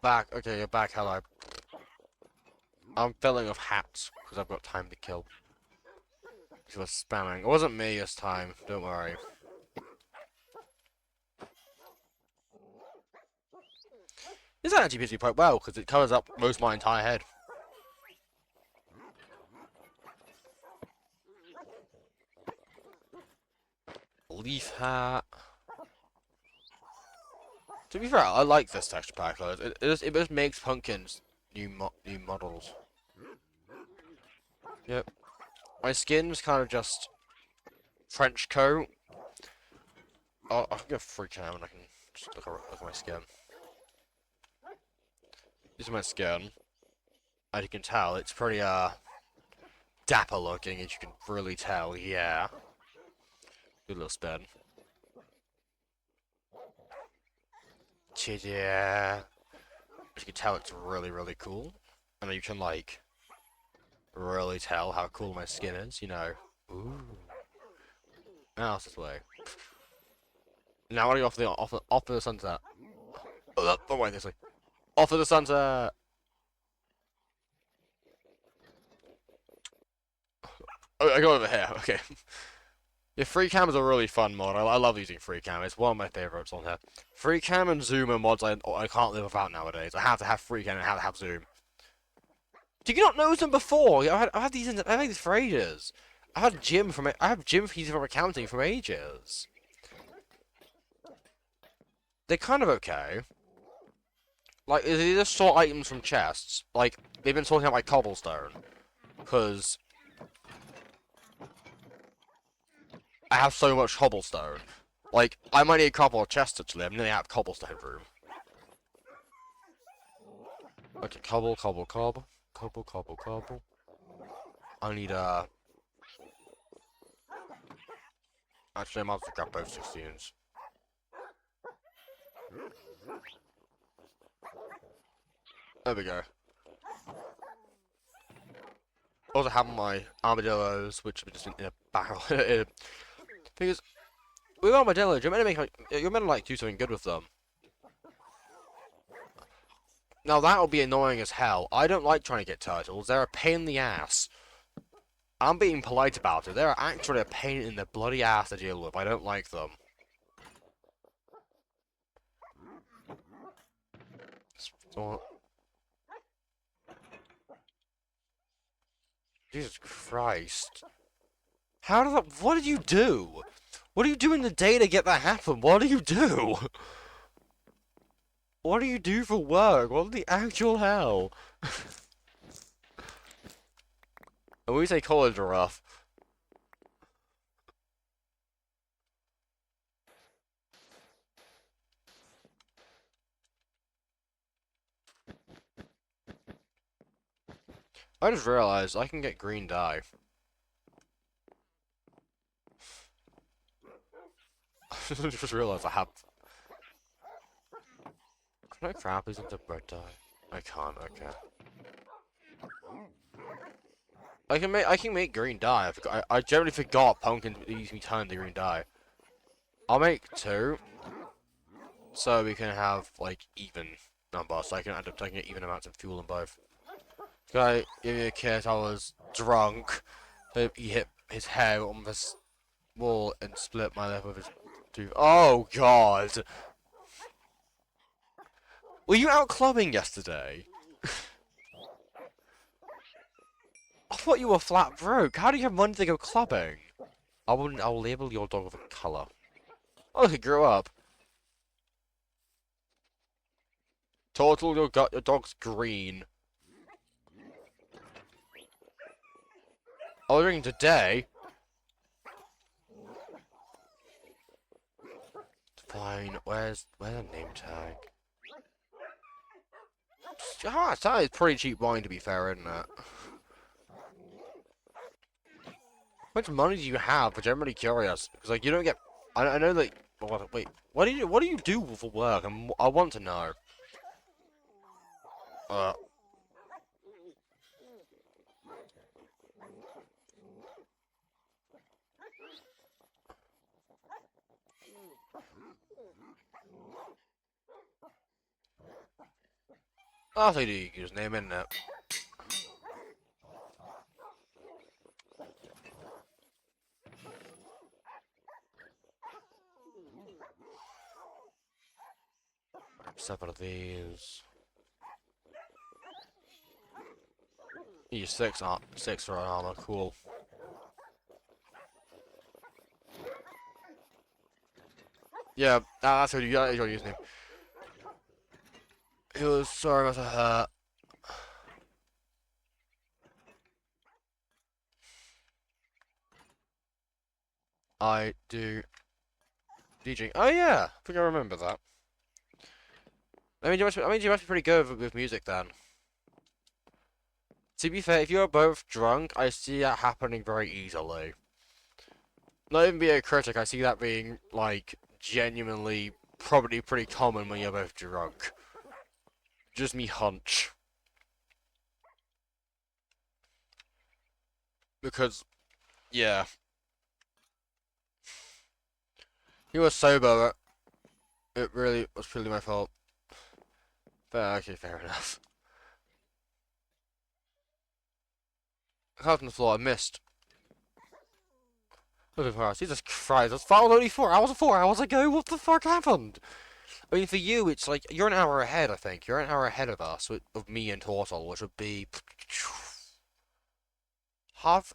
Back. Okay, you're back. Hello. I'm filling with hats because I've got time to kill. She was spamming. It wasn't me this time. Don't worry. This actually fits me quite well because it covers up most of my entire head. Leaf hat. To be fair, I like this texture pack though. It just makes pumpkins new models. Yep. My skin's kind of just French coat. Oh, I can get a free cam and I can just look at my skin. This is my skin. As you can tell, it's pretty dapper looking, as you can really tell, yeah. Good little spin. Yeah. As you can tell, it's really, really cool. And you can, like, really tell how cool my skin is, you know. Ooh. Now it's this way. Now I want to go off the sunset. Oh, wait, this way. Off of the sunset! Oh, I go over here, okay. Yeah, free cam is a really fun mod. I love using free cam. It's one of my favorites on here. Free cam and zoom are mods I can't live without nowadays. I have to have free cam and I have to have zoom. Did you not know them before? I've had these for ages. I have gym fees from accounting for ages. They're kind of okay. Like, they just sort items from chests. Like, they've been sorting out like cobblestone. Because I have so much cobblestone. Like, I might need a couple of chests actually. I'm nearly out of cobblestone room. Okay, cobble. I need, actually, I might have to grab both 16s. There we go. Also have my armadillos, which are just in a barrel. Because with armadillos, you're meant to do something good with them. Now that'll be annoying as hell. I don't like trying to get turtles. They're a pain in the ass. I'm being polite about it. They're actually a pain in the bloody ass to deal with. I don't like them. Jesus Christ. How does that... What did you do? What do you do in the day to get that happen? What do you do? What do you do for work? What the actual hell? And we say college are rough. I just realized I can get green dye. I just realized I have... Can I crab these into bread dye? I can't, okay. I can make green dye. I generally forgot pumpkin needs me turn to green dye. I'll make 2. So we can have like even numbers. So I can end up taking even amounts of fuel in both. Guy gave me a kiss, I was drunk. So he hit his head on this wall and split my lip with his tooth. Oh god! Were you out clubbing yesterday? I thought you were flat broke. How do you have money to go clubbing? I'll label your dog with a colour. Oh, he grew up. Total, your dog's green. Ordering today? Fine, where's the name tag? Ah, that is pretty cheap wine to be fair, isn't it? How much money do you have? Which I'm really curious. Because like you don't get I know that wait, what do you do for work? I want to know. Uh I'll say the user's name, isn't it? Seven of these. You 6 for armor, cool. Yeah, that's your username. It was sorry about her. I do DJing. Oh yeah, I think I remember that. I mean, you must be pretty good with music then. To be fair, if you're both drunk, I see that happening very easily. Not even being a critic, I see that being, like, genuinely probably pretty common when you're both drunk. Just me hunch. Because, yeah. He was sober, it really was purely my fault. But, okay, fair enough. I was on the floor, I missed. Jesus Christ, that's only 4 hours 4 hours ago, what the fuck happened? I mean, for you, it's like, you're an hour ahead, I think. You're an hour ahead of us, of me in total, which would be... half...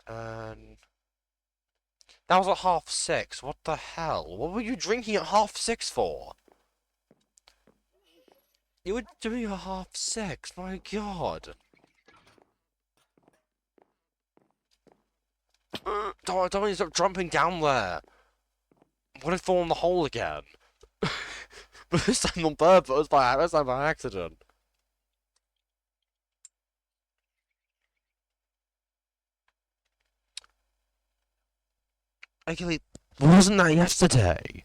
Um, that was at 6:30, what the hell? What were you drinking at 6:30 for? You were doing a 6:30, my god. Don't need to stop jumping down there. What if I fall in the hole again? But this time on purpose, this time by accident. Actually, wasn't that yesterday?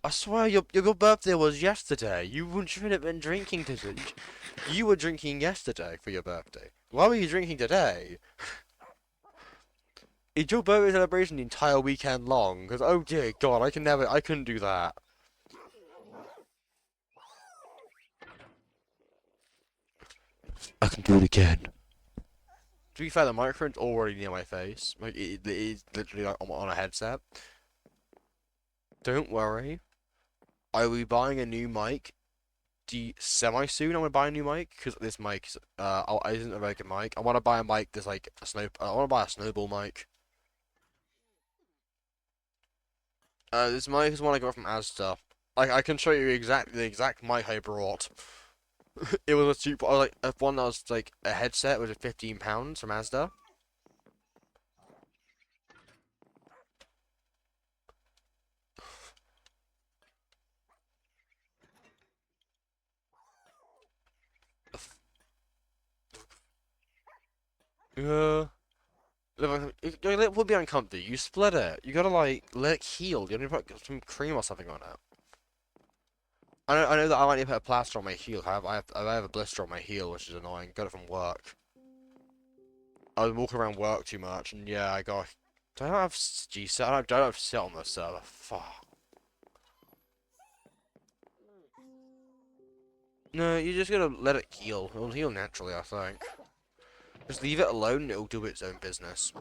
I swear your birthday was yesterday. You shouldn't have been drinking today. You were drinking yesterday for your birthday. Why were you drinking today? It's your birthday celebration the entire weekend long. Because oh dear God, I couldn't do that. I can do it again. To be fair, the microphone's already near my face. Like it is literally like on a headset. Don't worry. I will be buying a new mic semi soon. I'm gonna buy a new mic because this mic isn't a very good mic. I want to buy a mic that's like a snow. I want to buy a snowball mic. This mic is one I got from Asda. Like I can show you the exact mic I brought. It was a super like one that was like a headset was £15 from Asda. It would be uncomfy. You split it. You gotta like let it heal. You need to put some cream or something on it. I know that I might need to put a plaster on my heel. I have a blister on my heel, which is annoying. Got it from work. I was walking around work too much, and yeah, I got. Do I not have G-set? I don't have set on the server. Fuck. No, you just gotta let it heal. It'll heal naturally, I think. Just leave it alone, and it'll do its own business.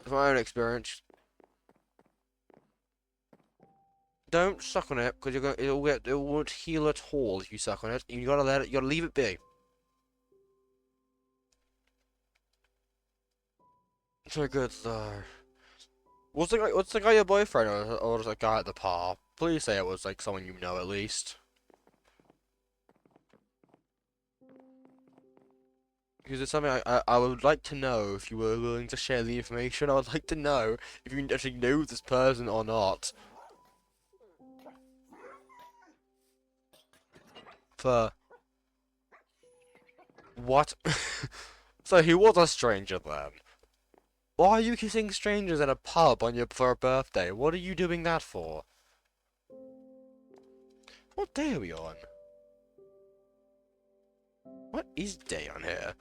From my own experience, don't suck on it because it won't heal at all if you suck on it. You gotta let it. You gotta leave it be. So good though. What's the guy your boyfriend or was the guy at the bar? Please say it was like someone you know at least. Because it's something I would like to know if you were willing to share the information. I would like to know if you actually know this person or not. For what? So he was a stranger then. Why are you kissing strangers at a pub for a birthday? What are you doing that for? What day are we on? What is day on here?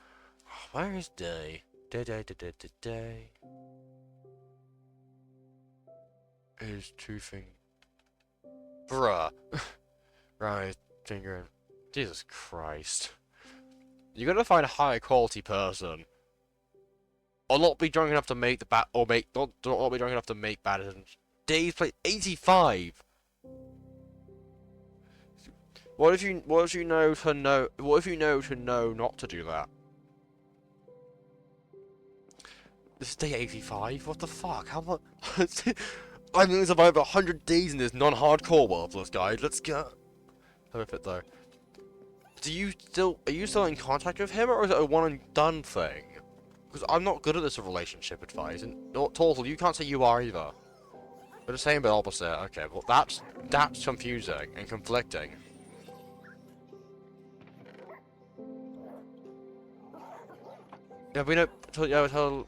Where is day? Day. Is two thing. Bruh. Right, finger. Jesus Christ. You gotta find a high quality person. Or not be drunk enough to make the bad, or make, not be drunk enough to make bad decisions. Days played 85! What if you know to know, what if you know to know not to do that? This is day 85? What the fuck? How much? I'm gonna survive 100 days in this non-hardcore worthless guide. Let's go. How it fit though? Are you still in contact with him, or is it a one and done thing? Because I'm not good at this relationship advice, and not Tortle, you can't say you are either. We're the same but opposite. Okay, well that's confusing and conflicting. Yeah, we don't. Yeah, tell.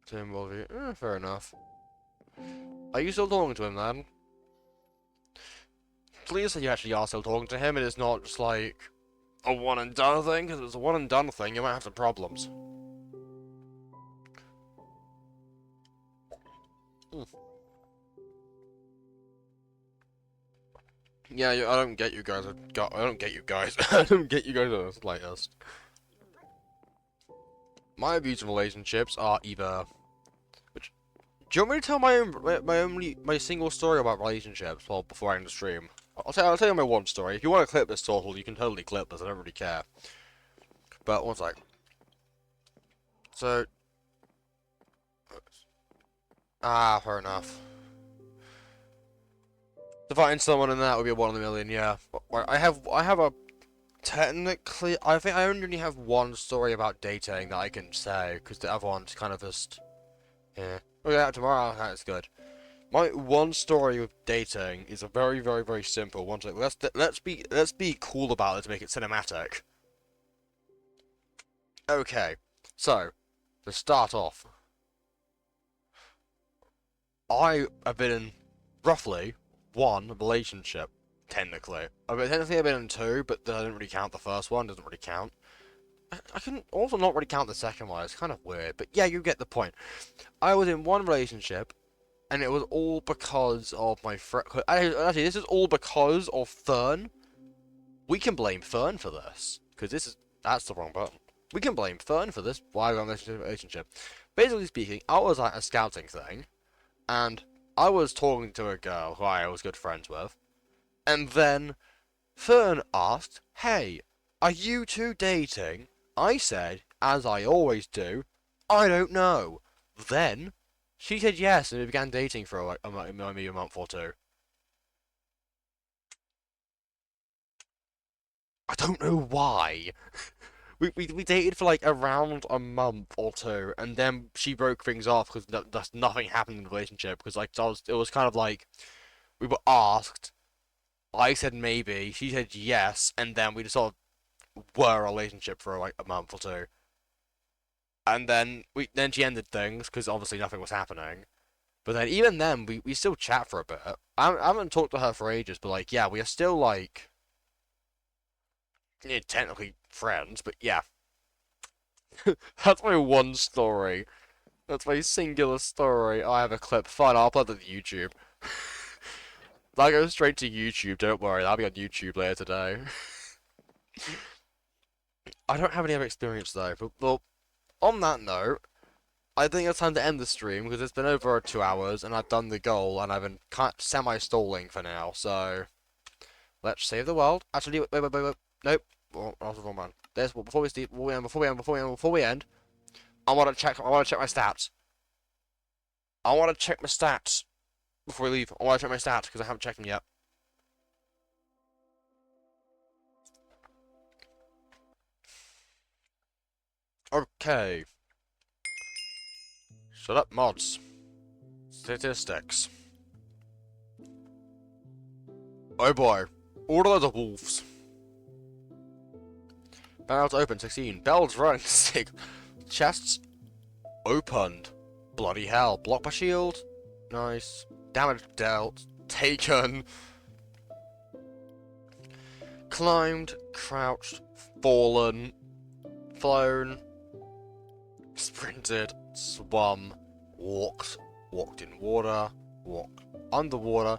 To involve you. Fair enough. Are you still talking to him then? Please say you actually are still talking to him. It is not just like a one and done thing. Because if it's a one and done thing, you might have some problems. Yeah, I don't get you guys. I don't get you guys. I don't get you guys at the slightest. My views on relationships are either. Which, do you want me to tell my single story about relationships? Well, before I end the stream, I'll tell you my one story. If you want to clip this total, you can totally clip this. I don't really care. But one sec. So. Fair enough. To find someone in that would be a 1 in a million, yeah. I have a technically, I think I only have one story about dating that I can say, because the other one's kind of just, yeah. Oh yeah, tomorrow, that's good. My one story with dating is a very, very, very simple one. Let's be cool about it to make it cinematic. Okay, so to start off, I have been in roughly one relationship. Technically, I've been in two, but I didn't really count the first one. Doesn't really count. I can also not really count the second one. It's kind of weird, but yeah, you get the point. I was in one relationship, and it was all because of my friend. Actually, this is all because of Fern. We can blame Fern for this, because that's the wrong button. We can blame Fern for this. Why I'm in a relationship? Basically speaking, I was at a scouting thing, and I was talking to a girl who I was good friends with, and then Fern asked, "Hey, are you two dating?" I said, as I always do, "I don't know." Then she said yes, and we began dating for maybe a month or two. I don't know why. We dated for like around a month or two, and then she broke things off because nothing happened in the relationship. Because like it was kind of like we were asked. I said maybe, she said yes, and then we just sort of were a relationship for like a month or two. And then she ended things because obviously nothing was happening. But then even then we still chat for a bit. I haven't talked to her for ages, but like yeah, we are still like yeah, technically friends. But yeah, that's my one story. That's my singular story. I have a clip. Fine, I'll upload it to YouTube. That goes straight to YouTube. Don't worry, that'll be on YouTube later today. I don't have any other experience though. But well, on that note. I think it's time to end the stream because it's been over 2 hours and I've done the goal and I've been semi-stalling for now. So let's save the world. Actually, wait. Nope. Oh, I was the wrong one. Before we end, I want to check my stats. I want to check my stats before we leave. I want to check my stats because I haven't checked them yet. Okay. Shut up, mods. Statistics. Oh boy. Order of the Wolves. Barrels open, 16. Bells running, 6. Chests opened. Bloody hell. Block by shield. Nice. Damage dealt. Taken. Climbed. Crouched. Fallen. Flown. Sprinted. Swum. Walked. Walked in water. Walked underwater.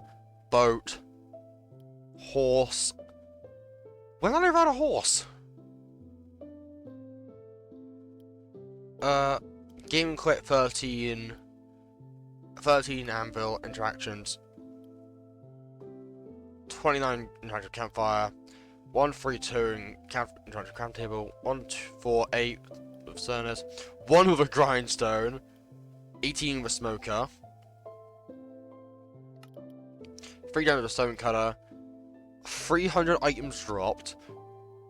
Boat. Horse. When did I ride a horse? Game quit 13 anvil interactions, 29 interactive campfire, 132 in interactive camp table, 148 with Cernus, 1 with a grindstone, 18 with smoker, 3 damage with stone cutter, 300 items dropped,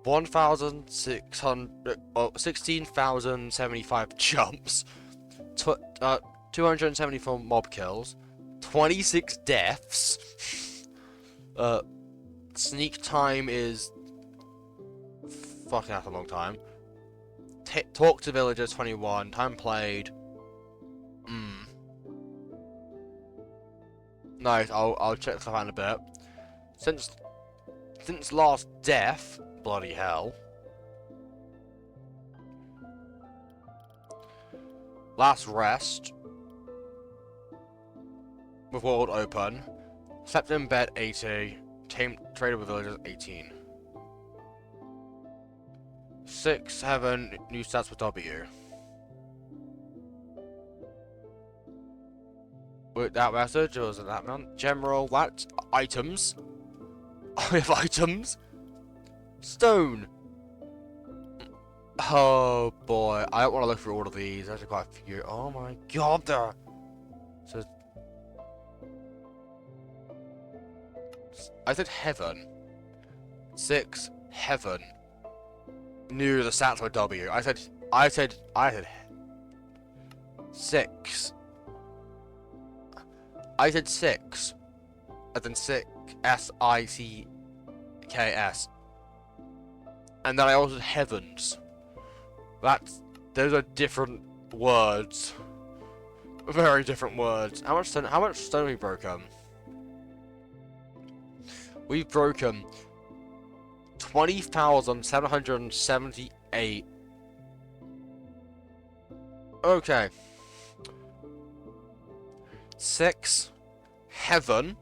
16,075 jumps, 274 mob kills, 26 deaths, Uh, sneak time is fucking that's a long time. Talk to villagers 21. Time played. Hmm. Nice. I'll check stuff out in a bit. Since last death, bloody hell. Last rest. With world open. Slept in bed 80. Traded with villagers 18. 6, 7 new stats for W. With that message, or was it that man? General, what? Items. I have items. Stone. Oh boy, I don't want to look through all of these. There's quite a few. Oh my god, there. So I said heaven. 6 heaven. New the stats were W. I said 6. I said 6. And then 6 SICKS. And then I also said heavens. Those are different words. Very different words. How much stone have we broken? We've broken 20,778. Okay. 6 heaven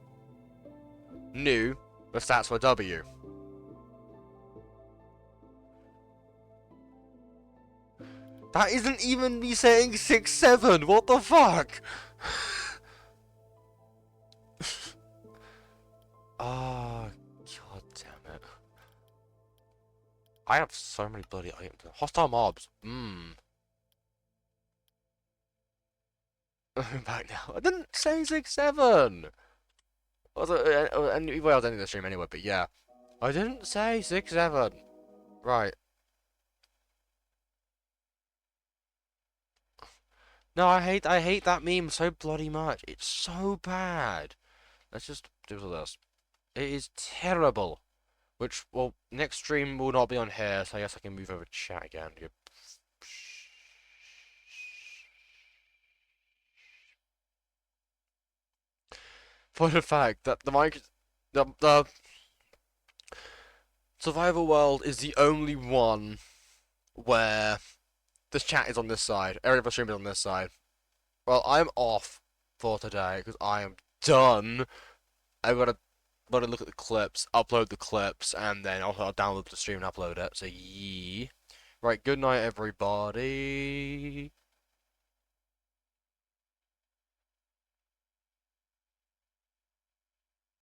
new the stats were W. That isn't even me saying 6, 7. What the fuck? Ah, god damn it. I have so many bloody items. Hostile mobs. Back now. I didn't say 6, 7. And I was ending the stream anyway, but yeah. I didn't say 6, 7. Right. No, I hate that meme so bloody much. It's so bad. Let's just do this. It is terrible. Which, well, next stream will not be on here, so I guess I can move over to chat again. For the fact that the survival world is the only one where the chat is on this side. Every other stream is on this side. Well, I'm off for today because I am done. I've gotta look at the clips, upload the clips, and then I'll download the stream and upload it. So yeah. Right, good night everybody.